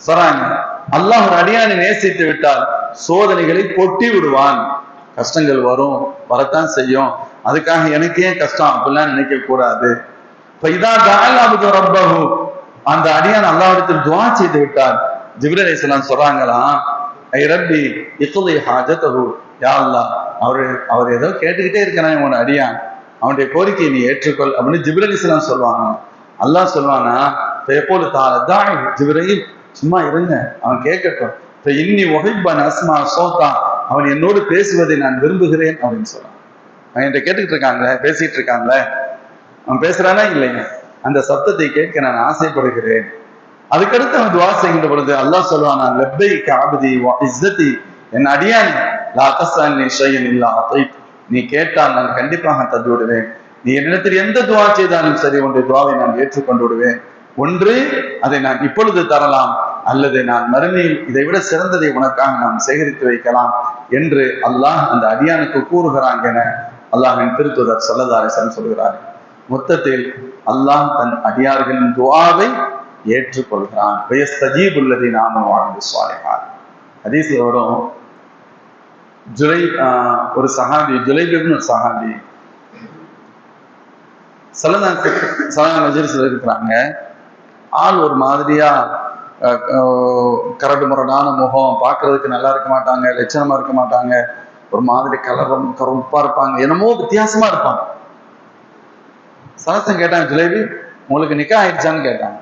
சொல்றாங்க, அல்லாஹ் ஒரு அடியானை நேசித்து விட்டால் சோதனைகளை கொட்டி விடுவான். கஷ்டங்கள் வரும், வரத்தான் செய்யும். அதுக்காக எனக்கு ஏன் கஷ்டம் அப்படிலாம் நினைக்க கூடாது. அந்த அடியான் அல்லாஹ்விடத்தில் துஆ செய்து விட்டார். ஜிப்ரீல் அலைஹிஸ்ஸலாம் சொல்றாங்களாம், ஐ ரப்பி இக்லி ஹாஜதஹு, யா அல்லாஹ், அவர் ஏதோ கேட்டுக்கிட்டே இருக்கிறான் உன் அடியான், அவனுடைய கோரிக்கையை நீ ஏற்றுக்கொள் அப்படின்னு ஜிப்ரீல் அலைஹிஸ்ஸலாம் சொல்லுவாங்க. அல்லாஹ் சொல்வானா, எப்போது தாய் ஜிப்ரீல் சும்மா இருங்க, அவன் கேட்கட்டும். இன்னி உஹிப்பன் அஸ்மா சௌதா, அவன் என்னோடு பேசுவதை நான் விரும்புகிறேன் அப்படின்னு சொல்றான். அவன் என்கிட்ட கேட்டுக்கிட்டு இருக்காங்களே, பேசிட்டு இருக்காங்களே, அவன் பேசுறானா இல்லைங்க, அந்த சத்தத்தை கேட்க நான் ஆசைப்படுகிறேன். அதுக்கடுத்து அவன் துஆ செய்கின்ற பொழுது அல்லாஹ் சொல்வானா, லப்பைக அப்தி வ இஸ்ஸதி, என் அடியான், லா தஸ்அல்னி ஷைஅன் இல்லா அதைத், நீ கேட்டால் நான் கண்டிப்பாக தந்து விடுவேன். நீ என்னிடத்தில் எந்த துஆ செய்தாலும் சரி, உன்னுடைய துஆவை நான் ஏற்றுக்கொண்டு விடுவேன். ஒன்று அதை நான் இப்பொழுது தரலாம், அல்லது நான் மறுமையில் இதை விட சிறந்ததை உனக்காக நாம் சேகரித்து வைக்கலாம் என்று அல்லாஹ் அந்த அடியானுக்கு கூறுகிறான் என அல்லாஹ்வின் திருத்தூதர் ஸல்லல்லாஹு அலைஹி வஸல்லம் சொல்கிறார். மொத்தத்தில் அல்லாஹ் தன் அடியார்களின் துஆவை ஏற்றுக்கொள்கிறான். வயஸ்தஜீபுல்லதீன ஆமனு வ அமிலு ஸாலிஹாத். ஹதீஸ்ல வரும், ஒரு சஹாபி, ஜுலைப் இப்னு சஹாபி ஸல்லல்லாஹு மஜ்லிஸ்ல இருக்கிறாங்க. ஆள் ஒரு மாதிரியா கரடு முரடான முகம், பார்க்கறதுக்கு நல்லா இருக்க மாட்டாங்க, லட்சணமா இருக்க மாட்டாங்க, ஒரு மாதிரி கருப்பா இருப்பாங்க, என்னமோ வித்தியாசமா இருப்பாங்க. சனசன் கேட்டாங்க, ஜுலைபி உங்களுக்கு நிக்கா ஆயிடுச்சான்னு கேட்டாங்க.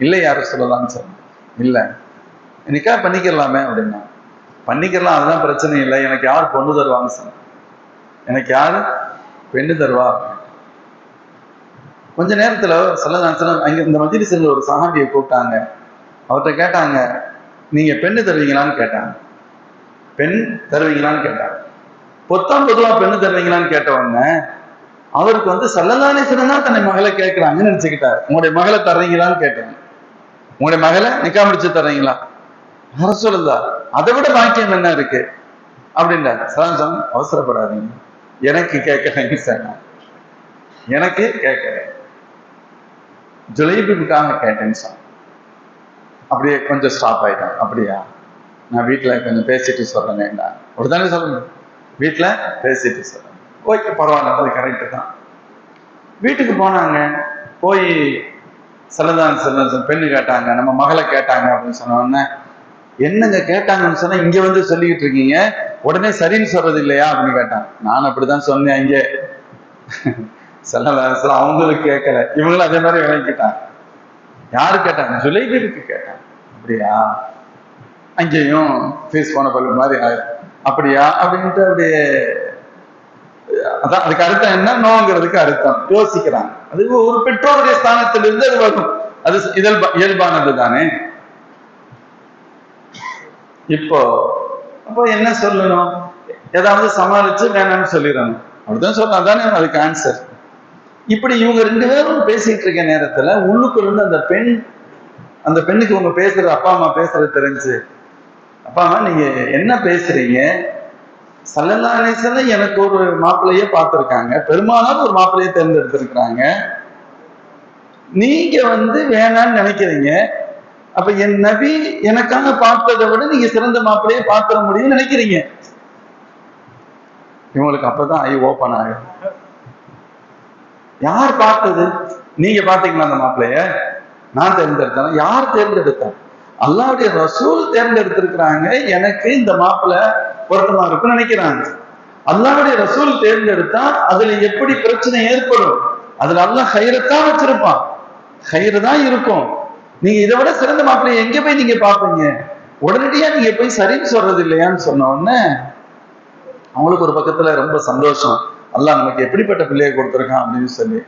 இல்லை யாரும் சொல்லலாம்னு சொன்னாங்க. இல்லை, நிக்கா பண்ணிக்கலாமே அப்படின்னா. பண்ணிக்கலாம், அதுதான் பிரச்சனை இல்லை, எனக்கு யார் பொண்ணு தருவாங்க சொன்ன. எனக்கு யாரு பெண்ணு தருவா? கொஞ்ச நேரத்துல ஸல்லல்லாஹு அங்க இந்த மஜ்லிஸ்ல ஒரு சஹாபியை கூப்பிட்டாங்க. அவர்கிட்ட கேட்டாங்க, நீங்க பெண்ணு தருவீங்களான்னு கேட்டாங்க. பெண் தருவீங்களான்னு கேட்டாங்க. பொதுவா பெண்ணு தருவீங்களான்னு கேட்ட உடனே அவருக்கு ஸல்லல்லாஹு அலைஹி வஸல்லம் தான் தன்னை மகளை கேட்கிறாங்கன்னு நினைச்சுக்கிட்டாரு. உங்களுடைய மகளை தர்றீங்களான்னு கேட்டாங்க. உங்களுடைய மகளை நிக்கா முடிச்சு தர்றீங்களா? ரசூலுல்லாஹ், அதை விட பாக்கியம் என்ன இருக்கு அப்படின்றாரு. ஸல்லல்லாஹு அவசரப்படாதீங்க, எனக்கு கேட்கலைன்னு சொன்னாங்க. எனக்கு கேட்கல, ஜுலைபுக்காக கேட்டேன்னு சொன்ன. அப்படியே கொஞ்சம் ஸ்டாப் ஆயிட்டாங்க. அப்படியா, நான் வீட்டுல கொஞ்சம் பேசிட்டு சொல்றேன்டா. அப்படித்தானே சொல்லணும், வீட்டுல பேசிட்டு சொல்றேன். ஓகே, பரவாயில்ல, அது கரெக்டு தான். வீட்டுக்கு போனாங்க. போய் ஸல்லல்லாஹு பெண்ணு கேட்டாங்க, நம்ம மகளை கேட்டாங்க அப்படின்னு சொன்ன உடனே, என்னங்க கேட்டாங்கன்னு சொன்னா இங்க சொல்லிக்கிட்டு இருக்கீங்க, உடனே சரின்னு சொல்றது இல்லையா அப்படின்னு கேட்டாங்க. நான் அப்படிதான் சொன்னேன். இங்கே ஸல்லல்லாஹு அலைஹி வஸல்லம் அவங்களுக்கு கேட்கல, இவங்களும் அதே மாதிரி விளங்கிட்டாங்க. யாரு கேட்டாங்க? ஜுலைபிக்கு கேட்டாங்க. அப்படியா, அங்கேயும் ஃபீஸ் போன பல்லு மாதிரி அப்படியா அப்படின்ட்டு அப்படியே. அதான் அதுக்கு அர்த்தம் என்ன, நோங்கிறதுக்கு அர்த்தம் யோசிக்கிறாங்க. அது ஒரு பெற்றோருடைய ஸ்தானத்திலிருந்து அது வரும். அது இயல்பானது தானே. அப்போ என்ன சொல்லணும்? ஏதாவது சமாளிச்சு வேணாம்னு சொல்லிடணும், அப்படிதான் சொல்லணும். அதானே அதுக்கு ஆன்சர். இப்படி இவங்க ரெண்டு பேரும் பேசிட்டு இருக்க நேரத்துல உள்ளுக்குள்ள இருந்து அந்த பெண்ணுக்கு இவங்க பேசுறது, அப்பா அம்மா பேசுறது தெரிஞ்சு, அப்பா அம்மா நீங்க என்ன பேசுறீங்க? ஸல்லல்லாஹு அலைஹி வஸல்லம் எனக்கு ஒரு மாப்பிள்ளையே பார்த்திருக்காங்க, பெருமானார் ஒரு மாப்பிள்ளையை தேர்ந்தெடுத்திருக்கிறாங்க, நீங்க வேணான்னு நினைக்கிறீங்க. அப்ப என் நபி எனக்காக பார்த்ததை விட நீங்க சிறந்த மாப்பிள்ளையை பார்த்துட முடியும்னு நினைக்கிறீங்க. இவங்களுக்கு அப்பதான் ஐ ஓப்பன் ஆகும். யார் பார்த்தது? நீங்க பாத்தீங்களா அந்த மாப்பிள்ளைய? நான் தேர்ந்தெடுத்தேன். யார் தேர்ந்தெடுத்தேன்? அல்லாஹ்வுடைய ரசூல் தேர்ந்தெடுத்திருக்கிறாங்க. எனக்கு இந்த மாப்பிள்ள பொருத்தமா இருக்குன்னு நினைக்கிறாங்க. அல்லாஹ்வுடைய ரசூல் தேர்ந்தெடுத்தா அதுல எப்படி பிரச்சனை ஏற்படும்? அதுல அல்லாஹ் ஹைரத்தான் வச்சிருப்பான், ஹைரு தான் இருக்கும். நீங்க இதை விட சிறந்த மாப்பிள்ளையை எங்க போய் நீங்க பாப்பீங்க? உடனடியா நீங்க போய் சரின்னு சொல்றது இல்லையான்னு சொன்ன உடனே அவங்களுக்கு ஒரு பக்கத்துல ரொம்ப சந்தோஷம், அல்லாஹ் நமக்கு எப்படிப்பட்ட பிள்ளையை கொடுத்துருக்கான் அப்படின்னு சொல்லி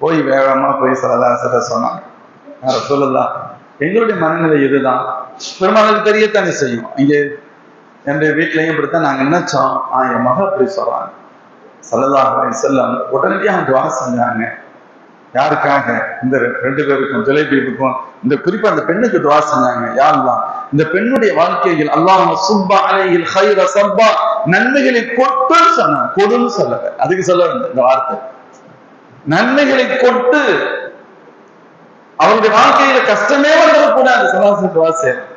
போய் வேகமா போய் சரதாசர சொன்னாங்க. சொல்லலாம், எங்களுடைய மனநிலை இதுதான், பெருமாளுக்கு தெரியத்தானே செய்யும். இங்கே என்னுடைய வீட்லையும் இப்படித்தான் நாங்க நினைச்சோம். என் மக அப்படி சொல்றாங்க. ஸல்லல்லாஹு அலைஹி வஸல்லம் உடனடியாக துஆ செஞ்சாங்க. யாருக்காக? இந்த 2 பேருக்கும், ஜுலைபீபுக்கும், இந்த குறிப்பா அந்த பெண்ணுக்கு துஆ செஞ்சாங்க. யா அல்லாஹ், இந்த பெண்ணுடைய வாழ்க்கையில் அல்லாஹும்ம சுப்ப அலைஹில் கைர சப்பா, நன்மைகளை கொட்டுன்னு சொன்னாங்க. கொடுன்னு சொல்லல, அதுக்கு சொல்ல இந்த வார்த்தை, நன்மைகளை கொட்டு. அவருடைய வாழ்க்கையில கஷ்டமே வந்துடக்கூடாது. சராசரி துஆ செய்யணும்.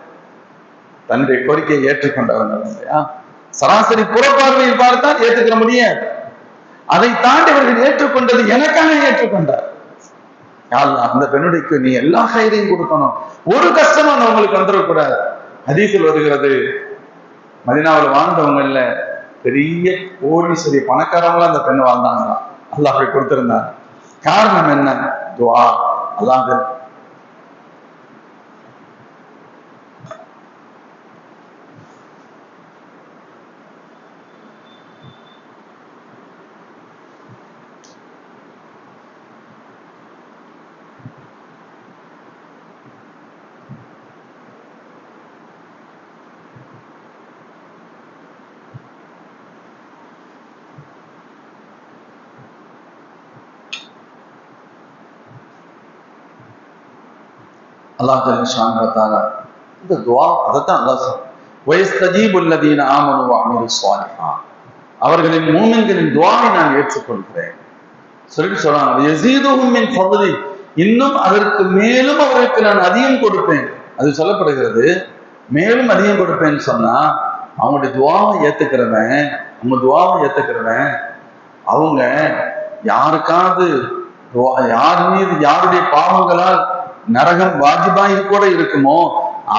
தன்னுடைய கோரிக்கையை ஏற்றுக்கொண்டவங்க இல்லையா? சராசரி புறப்பார்வையில் பார்த்தால் ஏற்றுக்கிற முடியாது. அதை தாண்டி அவர்கள் ஏற்றுக்கொண்டது எனக்காக ஏற்றுக்கொண்டார். அந்த பெண்ணுடைக்கு நீ எல்லா கயிறையும் கொடுக்கணும், ஒரு கஷ்டமும் அவங்களுக்கு வந்துடக்கூடாது. ஹதீஸில் வருகிறது, மதீனாவில் வாழ்ந்தவங்க இல்ல, பெரிய கோடீஸ்வரி பணக்காரங்களா அந்த பெண்ணு வாழ்ந்தாங்களாம். அல்லாஹ் கொடுத்திருந்தாங்க. காரணம் என்ன? துஆ. அல்லாஹ் அல்லாஹ் இந்த துஆ அதைத்தான் அல்லாஹ் வயஸ்தஜீபுல்லதீன ஆமனு வஅமிலுஸ் ஸாலிஹாத், அவர்களின் மூமின்களின் துஆவை நான் ஏற்றுக்கொள்கிறேன் சொல்லிட்டு சொல்றாங்க. யஸீதுஹும் மின் ஃபضலி, இன்னும் அதற்கு மேலும் அவருக்கு நான் அதிகம் கொடுப்பேன். அது சொல்லப்படுகிறது, மேலும் அதிகம் கொடுப்பேன்னு சொன்னா அவங்களுடைய துஆவை ஏத்துக்கிறவன் அவங்க யாருக்காவது யார் மீது யாருடைய பாவங்களால் நரகம் வாஜிபாய் கூட இருக்குமோ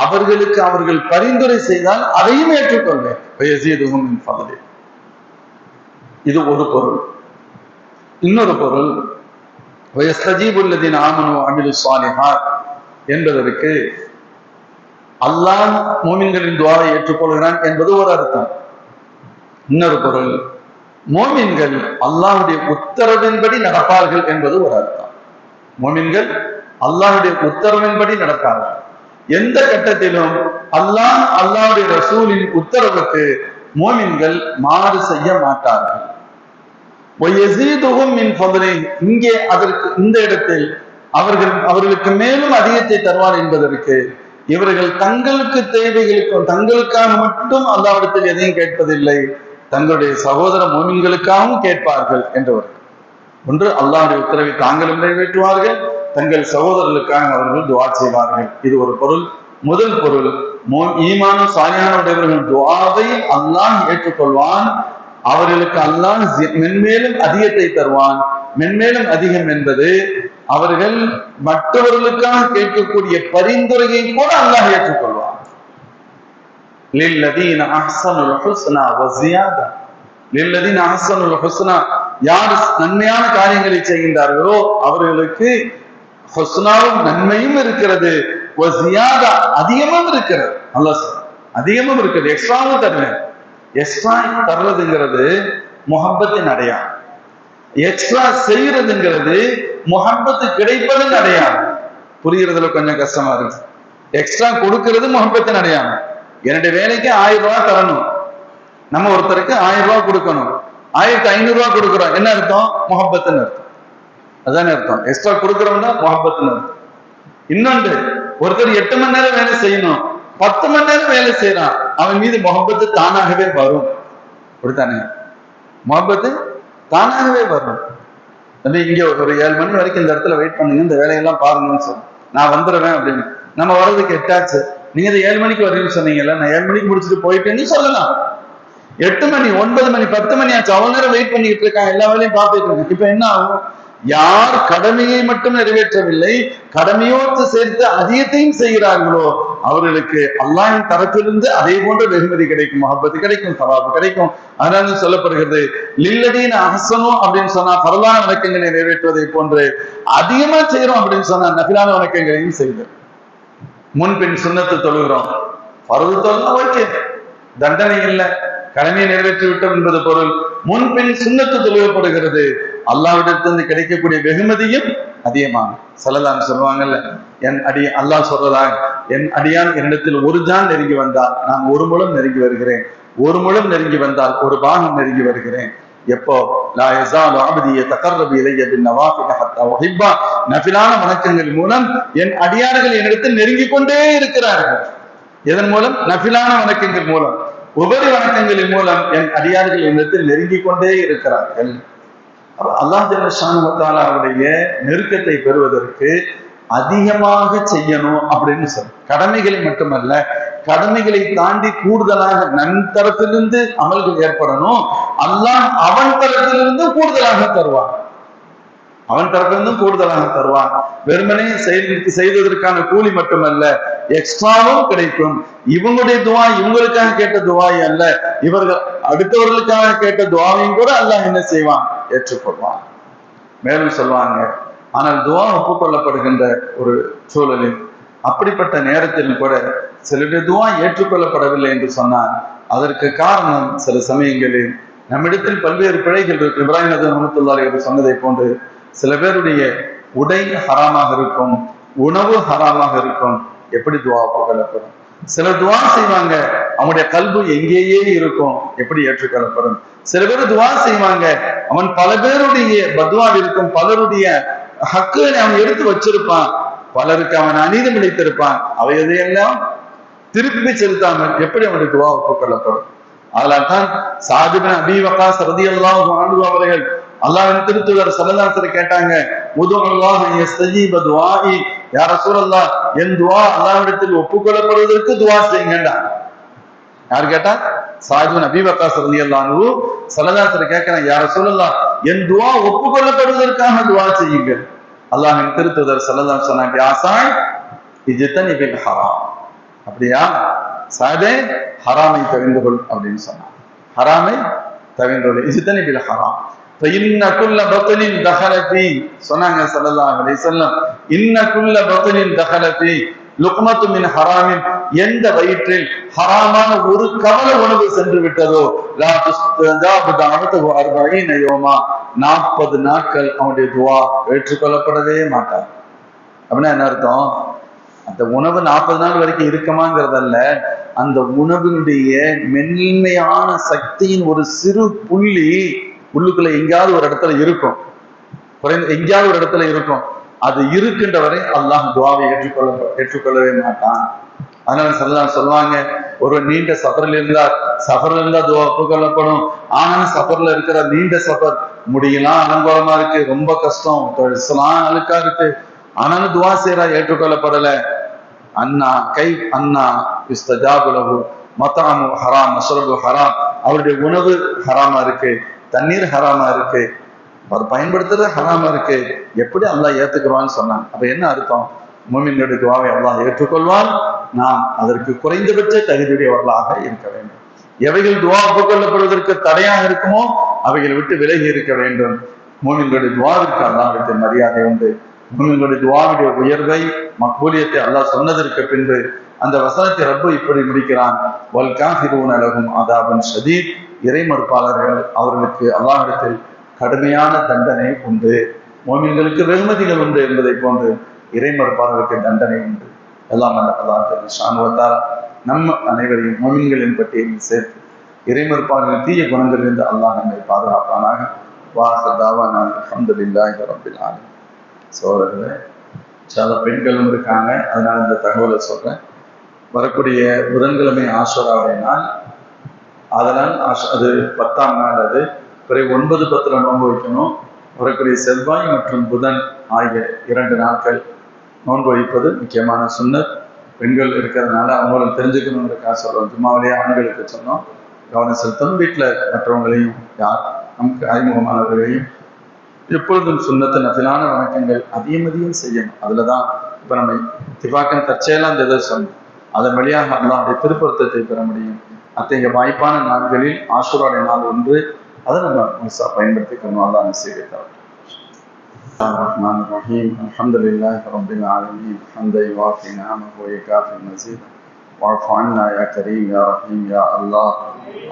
அவர்களுக்கு அவர்கள் பரிந்துரை செய்தால் அதையும் ஏற்றுக்கொள்வேன். இது ஒரு பொருள். இன்னொரு பொருள், என்பதற்கு அல்லாஹ் மோமின்களின் துஆவை ஏற்றுக்கொள்கிறான் என்பது ஒரு அர்த்தம். இன்னொரு பொருள், மோமின்கள் அல்லாஹ்வுடைய உத்தரவின்படி நடப்பார்கள் என்பது ஒரு அர்த்தம். மோமின்கள் அல்லாஹ்வுடைய உத்தரவின்படி நடப்பார்கள். எந்த கட்டத்திலும் அல்லாஹ்வுடைய ரசூலின் உத்தரவுக்கு மோமின்கள் மாறு செய்ய மாட்டார்கள். இங்கே அதற்கு இந்த இடத்தில் அவர்களுக்கு மேலும் அதிகத்தை தருவார் என்பதற்கு இவர்கள் தங்களுக்கு தேவைகளுக்கும் தங்களுக்காக மட்டும் அல்லாஹ்விடத்தில் எதையும் கேட்பதில்லை, தங்களுடைய சகோதர மோமின்களுக்காகவும் கேட்பார்கள் என்றவர். ஒன்று, அல்லாஹ்வுடைய உத்தரவை தாங்களும் நிறைவேற்றுவார்கள், தங்கள் சகோதரர்களுக்காக அவர்கள் துஆ செய்வார்கள். இது ஒரு பொருள். முதல் பொருள், ஈமானும் சாலிஹான உடையவர்கள் துஆவை அல்லாஹ் ஏற்றுக்கொள்வான், அவர்களுக்கு அல்லாஹ் மென்மேலும் அதிகத்தை தருவான். மென்மேலும் அதிகம் என்பது அவர்கள் மற்றவர்களுக்காக கேட்கக்கூடிய பரிந்துரையை கூட அல்லாஹ் ஏற்றுக்கொள்வான். லில்லதீன அஹ்ஸனுல் ஹுஸ்னா வ ஸியாதா, லில்லதீன அஹ்ஸனுல் ஹுஸ்னா, யார் நன்மையான காரியங்களை செய்கின்றார்களோ அவர்களுக்கு ஹுஸ்னாவும் நன்மையும் இருக்கிறது, வ ஸியாதா அதிகமும் இருக்கிறது. அல்லாஹ் அதிகமும் இருக்கிறது, எக்ஸ்ட்ராவும் தருவேன். எக்ஸ்ட்ரா தர்றதுங்கிறது முஹப்பத்தின் அடையாளம், எக்ஸ்ட்ரா செய்யறதுங்கிறது முஹப்பத்து கிடைப்பதன் அடையாளம். புரிகிறதுல கொஞ்சம் கஷ்டமா இருக்கு. எக்ஸ்ட்ரா கொடுக்கிறது முஹப்பத்தின் அடையாளம். என்னுடைய வேலைக்கு 1000 ரூபாய் தரணும், நம்ம ஒருத்தருக்கு 1000 ரூபாய் கொடுக்கணும், 1500 ரூபாய் கொடுக்குறோம், என்ன அர்த்தம்? முஹப்பத்துன்னு அர்த்தம். அதானே அர்த்தம். எக்ஸ்ட்ரா கொடுக்குறோம்னா முஹப்பத்துன்னு அர்த்தம். இன்னொன்று, ஒருத்தர் 8 மணி நேரம் வேலை செய்யணும், 10 மணி நேரம் வேலை செய்யறான், அவன் மீது முஹப்பத்து தானாகவே வரும். அப்படித்தானே? முஹப்பத்து தானாகவே வரும். இங்க ஒரு 7 மணி வரைக்கும் இந்த இடத்துல வெயிட் பண்ணுங்க, இந்த வேலையெல்லாம் பாருங்கன்னு சொல்ல, நான் வந்துடுவேன் அப்படின்னு. நம்ம வர்றதுக்கு 8 ஆச்சு, நீங்க 7 மணிக்கு வரீங்கன்னு சொன்னீங்கல்ல, நான் 7 மணிக்கு முடிச்சுட்டு போயிட்டேன்னு சொல்லலாம். 8 மணி 9 மணி 10 மணி ஆச்சு, அவ்வளவு நேரம் வெயிட் பண்ணிட்டு இருக்கான், எல்லா வேலையும் பார்த்துட்டு இருக்கேன். இப்ப என்ன ஆகும்? யார் கடமையை மட்டும் நிறைவேற்றவில்லை, கடமையோடு சேர்த்து அதிகத்தையும் செய்கிறார்களோ அவர்களுக்கு அல்லாஹ்வின் தரப்பிலிருந்து அதே போன்ற வெகுமதி கிடைக்கும், மஹப்பத்து கிடைக்கும், சவாபு கிடைக்கும். அதனால சொல்லப்படுகிறது லில்லதீன அஹ்ஸனு அப்படின்னு சொன்னா ஃபர்லான வணக்கங்களை நிறைவேற்றுவதை போன்று அதிகமா செய்யறோம் அப்படின்னு சொன்னா நஃபிலான வணக்கங்களையும் செய்கிறோம். முன்பின் சுன்னத்து தொழுகிறோம், பரது தொழுனா ஓகே, தண்டனை இல்லை, கடமையை நிறைவேற்றி விட்டோம் என்பது பொருள். முன்பின் சுன்னத்து தொழுகப்படுகிறது, அல்லாஹ்விடத்திலிருந்து கிடைக்கக்கூடிய வெகுமதியும் அதிகமாக. ஸல்லல்லாஹு சொல்லுவாங்கல்ல, என் அல்லாஹ் சொல்றதாக, என் அடியான் என்னிடத்தில் ஒரு ஜான் நெருங்கி வந்தால் நான் ஒரு முழம் நெருங்கி வருகிறேன், ஒரு முழம் நெருங்கி வந்தால் ஒரு பாகம் நெருங்கி வருகிறேன். எப்போ லா யஸாலு அப்தி யதகர்ரபு இலைய பின்னவாஃபில் ஹத்தா உஹிப்பா, நஃபிலான வணக்கங்கள் மூலம் என் அடியார்கள் என்னிடத்தில் நெருங்கிக் கொண்டே இருக்கிறார்கள். எதன் மூலம்? நஃபிலான வணக்கங்கள் மூலம், உபரி வணக்கங்களின் மூலம் என் அடியார்கள் என்னிடத்தில் நெருங்கிக் கொண்டே இருக்கிறார்கள். அல்லாஹ் ஜல்ல ஷானஹு வ தஆலாவுடைய நெருக்கத்தை பெறுவதற்கு அதிகமாக செய்யணும் அப்படின்னு சொல்லு. கடமைகளை மட்டுமல்ல, கடமைகளை தாண்டி கூடுதலாக நன் தரத்திலிருந்து அமல்கள் ஏற்படணும். அல்லாஹ் அவன் தரத்திலிருந்து கூடுதலாக தருவான், அவன் தரப்பிலிருந்தும் கூடுதலாக தருவான். வெறுமனே செய்ததற்கான கூலி மட்டுமல்ல, எக்ஸ்ட்ராவும் கிடைக்கும். இவங்களுடைய துவா இவங்களுக்காக கேட்ட துவாய் அல்ல, இவர்கள் அடுத்தவர்களுக்காக கேட்ட துவாவையும் கூட அல்லாஹ் என்ன செய்வான்? ஏற்றுக்கொள்வான். மேலும் சொல்வாங்க, ஆனால் துவா ஒப்புக்கொள்ளப்படுகின்ற ஒரு சூழலில், அப்படிப்பட்ட நேரத்தில் கூட சிலருடைய துவா ஏற்றுக்கொள்ளப்படவில்லை என்று சொன்னால் அதற்கு காரணம் சில சமயங்களில் நம்மிடத்தில் பல்வேறு பிழைகள் இருக்கு. இப்ராஹிம் நபி ரஹ்மத்துல்லாஹி அலைஹி சொன்னதை போன்று சில பேருடைய உடை ஹராமாக இருக்கும், உணவு ஹராமாக இருக்கும், எப்படி துவா ஒப்புக்கொள்ளப்படும்? சிலர் துவா செய்வாங்க, அவனுடைய கல்பு எங்கேயே இருக்கும், எப்படி ஏற்றுக்கொள்ளப்படும்? சில பேர் துவா செய்வாங்க, அவன் பல பேருடைய பத்வா இருக்கும், பலருடைய ஹக்குகளை அவன் எடுத்து வச்சிருப்பான், பலருக்கு அவன் அநீதம் இழைத்திருப்பான், அவை எதையெல்லாம் திருப்பி செலுத்தாமல் எப்படி அவனுடைய துவா ஒப்புக்கொள்ளப்படும்? அதனால் தான் ஸஅத் இப்னு அபீ வக்காஸ் ரலியல்லாஹு அன்ஹு அவர்கள் அல்லாஹ்வின் திருத்தூதர் ஸல்லல்லாஹு அலைஹி கேட்டாங்க, உதுல்லாஹ் யஸ்தஜீப துஆஇ, யா ரசூலல்லாஹ், என் துஆ அல்லாஹ்விடத்தில் ஒப்புக்கொள்ளப்படுவதற்கு துஆ செய்யுங்கடா. யார் கேட்டா? ஸஅத் இப்னு அபீ வக்காஸ் ரலியல்லாஹு அன்ஹு ஸல்லல்லாஹு அலைஹி கேக்குறாங்க, யா ரசூலல்லாஹ், என் துஆ ஒப்புக்கொள்ளப்படுவதற்காக துஆ செய்யுங்க. அல்லாஹ்வின் திருத்தூதர் ஸல்லல்லாஹு அலைஹி சொன்னாங்க, யா ஸஅத் இஜ்தனிபில் ஹராம், அப்படியா ஸஅதே, ஹராமை தவிர்ந்து கொள் அப்படின்னு சொன்னாங்க. ஹராமை தவிர்ந்து கொள், இஜ்தனிபில் ஹராம். فإن كل بطن دخل فيه, சொன்னாங்க ஸல்லல்லாஹு அலைஹி வஸல்லம், இன்ன குல்ல பத்னின் دخل فيه லுக்மத்து மின் ஹராமின், எந்த வயிற்றில் ஹராமான ஒரு கவல உணவு சென்று விட்டதோ லா துஸ்தஜாபு தஅவத்துஹு 40 யௌமா, 40 நாட்கள் அவனுடைய துஆ ஏற்றுக்கொள்ளப்படவே மாட்டார். அப்படின்னா என்ன அர்த்தம்? அந்த உணவு 40 நாள் வரைக்கும் இருக்குமாங்கிறதல்ல, அந்த உணவினுடைய மென்மையான சக்தியின் ஒரு சிறு புள்ளி உள்ளுக்குள்ள எங்கேயாவது ஒரு இடத்துல இருக்கும், எங்கேயாவது ஒரு இடத்துல இருக்கும். அது இருக்கின்ற வரை அல்லாஹ் துஆவை ஏற்றுக்கொள்ளவே மாட்டான். அதனால ஸல்லல்லாஹு சொல்லுவாங்க, ஒரு நீண்ட சஃபர்ல இருந்தா துஆ ஒப்புக்கொள்ளப்படும். ஆனாலும் சஃபர்ல இருக்கிற நீண்ட சஃபர், முடியெல்லாம் அலங்கோலமா இருக்கு, ரொம்ப கஷ்டம், ட்ரெஸ்லாம் அழுக்கா இருக்கு, ஆனாலும் துஆ செய்யறா, ஏற்றுக்கொள்ளப்படல. அண்ணா கை அண்ணா யுஸ்தஜாபு லஹு மத்அமு ஹராம் மஷ்ரபு ஹராம், அவருடைய உணவு ஹராமா இருக்கு, தண்ணீர் ஹராமா இருக்கு, அவர் பயன்படுத்துறது ஹராமா இருக்கு, எப்படி அல்லாஹ் ஏத்துக்குவான்னு சொன்னான். அப்ப என்ன அர்த்தம்? முஃமின்களுடைய துஆவை அல்லாஹ் ஏற்றுக்கொள்வான். நாம் அதற்கு குறைந்தபட்ச தகுதியுடையவர்களாக இருக்க வேண்டும். எவைகள் துஆ ஒப்புக்கொள்ளப்படுவதற்கு தடையாக இருக்குமோ அவைகளை விட்டு விலகி இருக்க வேண்டும். முஃமின்களுடைய துஆவிற்கு அல்லாஹ்விடத்தில் மரியாதை உண்டு. முஃமின்களுடைய துஆவுடைய உயர்வை, மக்பூலியத்தை அல்லாஹ் சொன்னதற்கு பின்பு அந்த வசனத்தை ரப்பு இப்படி முடிக்கிறான், வல் காஃபிரூன லஹும் அதாபுன் ஷதீத், இறை மறுப்பாளர்கள் அவர்களுக்கு அல்லாஹ்விடத்தில் கடுமையான தண்டனை உண்டு. முஃமின்களுக்கு வெகுமதிகள் உண்டு என்பதை போன்று இறை மறுப்பாளர்களுக்கு தண்டனை உண்டு. எல்லாம் அல்லாஹ் ஷானஹு வ தஆலா நம்ம அனைவரையும் முஃமின்களின் பட்டியலில் சேர்த்து இறை மறுப்பாளர்களின் தீய குணங்களிலிருந்து அல்லாஹ் நம்மை பாதுகாப்பானாக. வாஹிர் தாவானா அல்ஹம்துலில்லாஹி ரப்பில் ஆலமீன். சோதரர்களே, சில பெண்களும் இருக்காங்க, அதனால இந்த தகவலை சொல்றேன். வரக்கூடிய புதன்கிழமை ஆஷுராவுடைய நாள், அதனால் அது 10ஆம் நாள், அது பிறகு 9, 10 நோன்பு வைக்கணும். வரக்கூடிய செவ்வாய் மற்றும் புதன் ஆகிய 2 நாட்கள் நோன்பு வைப்பது முக்கியமான சுன்னத். பெண்கள் இருக்கிறதுனால அவங்களும் தெரிஞ்சுக்கணுங்கிறக்காக சொல்றோம். ஜும்மாவிலேயே ஆண்களுக்கு சொன்னோம், கவனம் செலுத்தணும். வீட்டில் மற்றவங்களையும், யார் நமக்கு அறிமுகமானவர்களையும் எப்பொழுதும் சுன்னத்து நஃபிலான வணக்கங்கள் அதிகம் செய்யணும். அதுலதான் இப்ப நம்ம திபாக்கன் தற்செயலா அந்த இதை சொன்னோம். அதன் வழியாக அல்லாஹ்வுடைய திருப்பொருத்தத்தை பெற முடியும். அத்தகைய வாய்ப்பான நாட்களில் ஆஷுராவுடைய நாள் ஒன்று, அதை நம்ம முழுசா பயன்படுத்திக்கணும். அல்லாஹ் நசீபை தரட்டும். الرحمن الرحيم الحمد لله رب العالمين حمدا يوافي نعمه ويكافئ مزيدا واعف عنا يا كريم يا رحيم يا الله.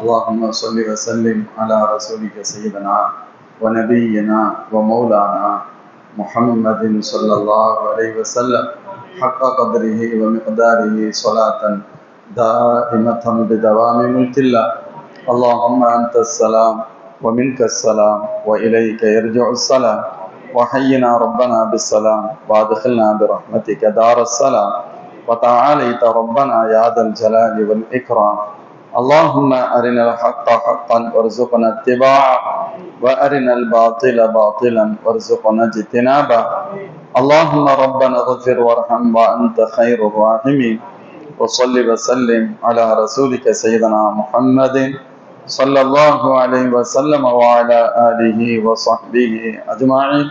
اللهم صل وسلم على رسولك سيدنا ونبينا ومولانا محمد صلى الله عليه وسلم حق قدره ومقداره صلاة دائمة بدوام ملك الله. اللهم أنت السلام ومنك السلام وإليك يرجع السلام. وحينا ربنا بالسلام وادخلنا برحمتك دار السلام. وتعاليت ربنا يا ذا الجلال والإكرام. اللهم أرنا الحق حقا وارزقنا اتباعه وأرنا الباطل باطلا وارزقنا اجتنابه. اللهم ربنا اغفر وارحم وأنت خير الراحمين. وصل وسلم على رسولك سيدنا محمد صلى الله عليه وسلم وعلى آله وصحبه أجمعين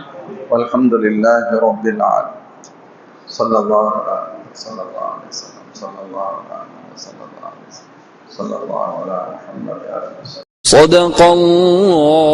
والحمد لله رب العالمين. صلى الله عليه وسلم صلى الله عليه وسلم صلى الله على محمد يا رسول.
صدق الله.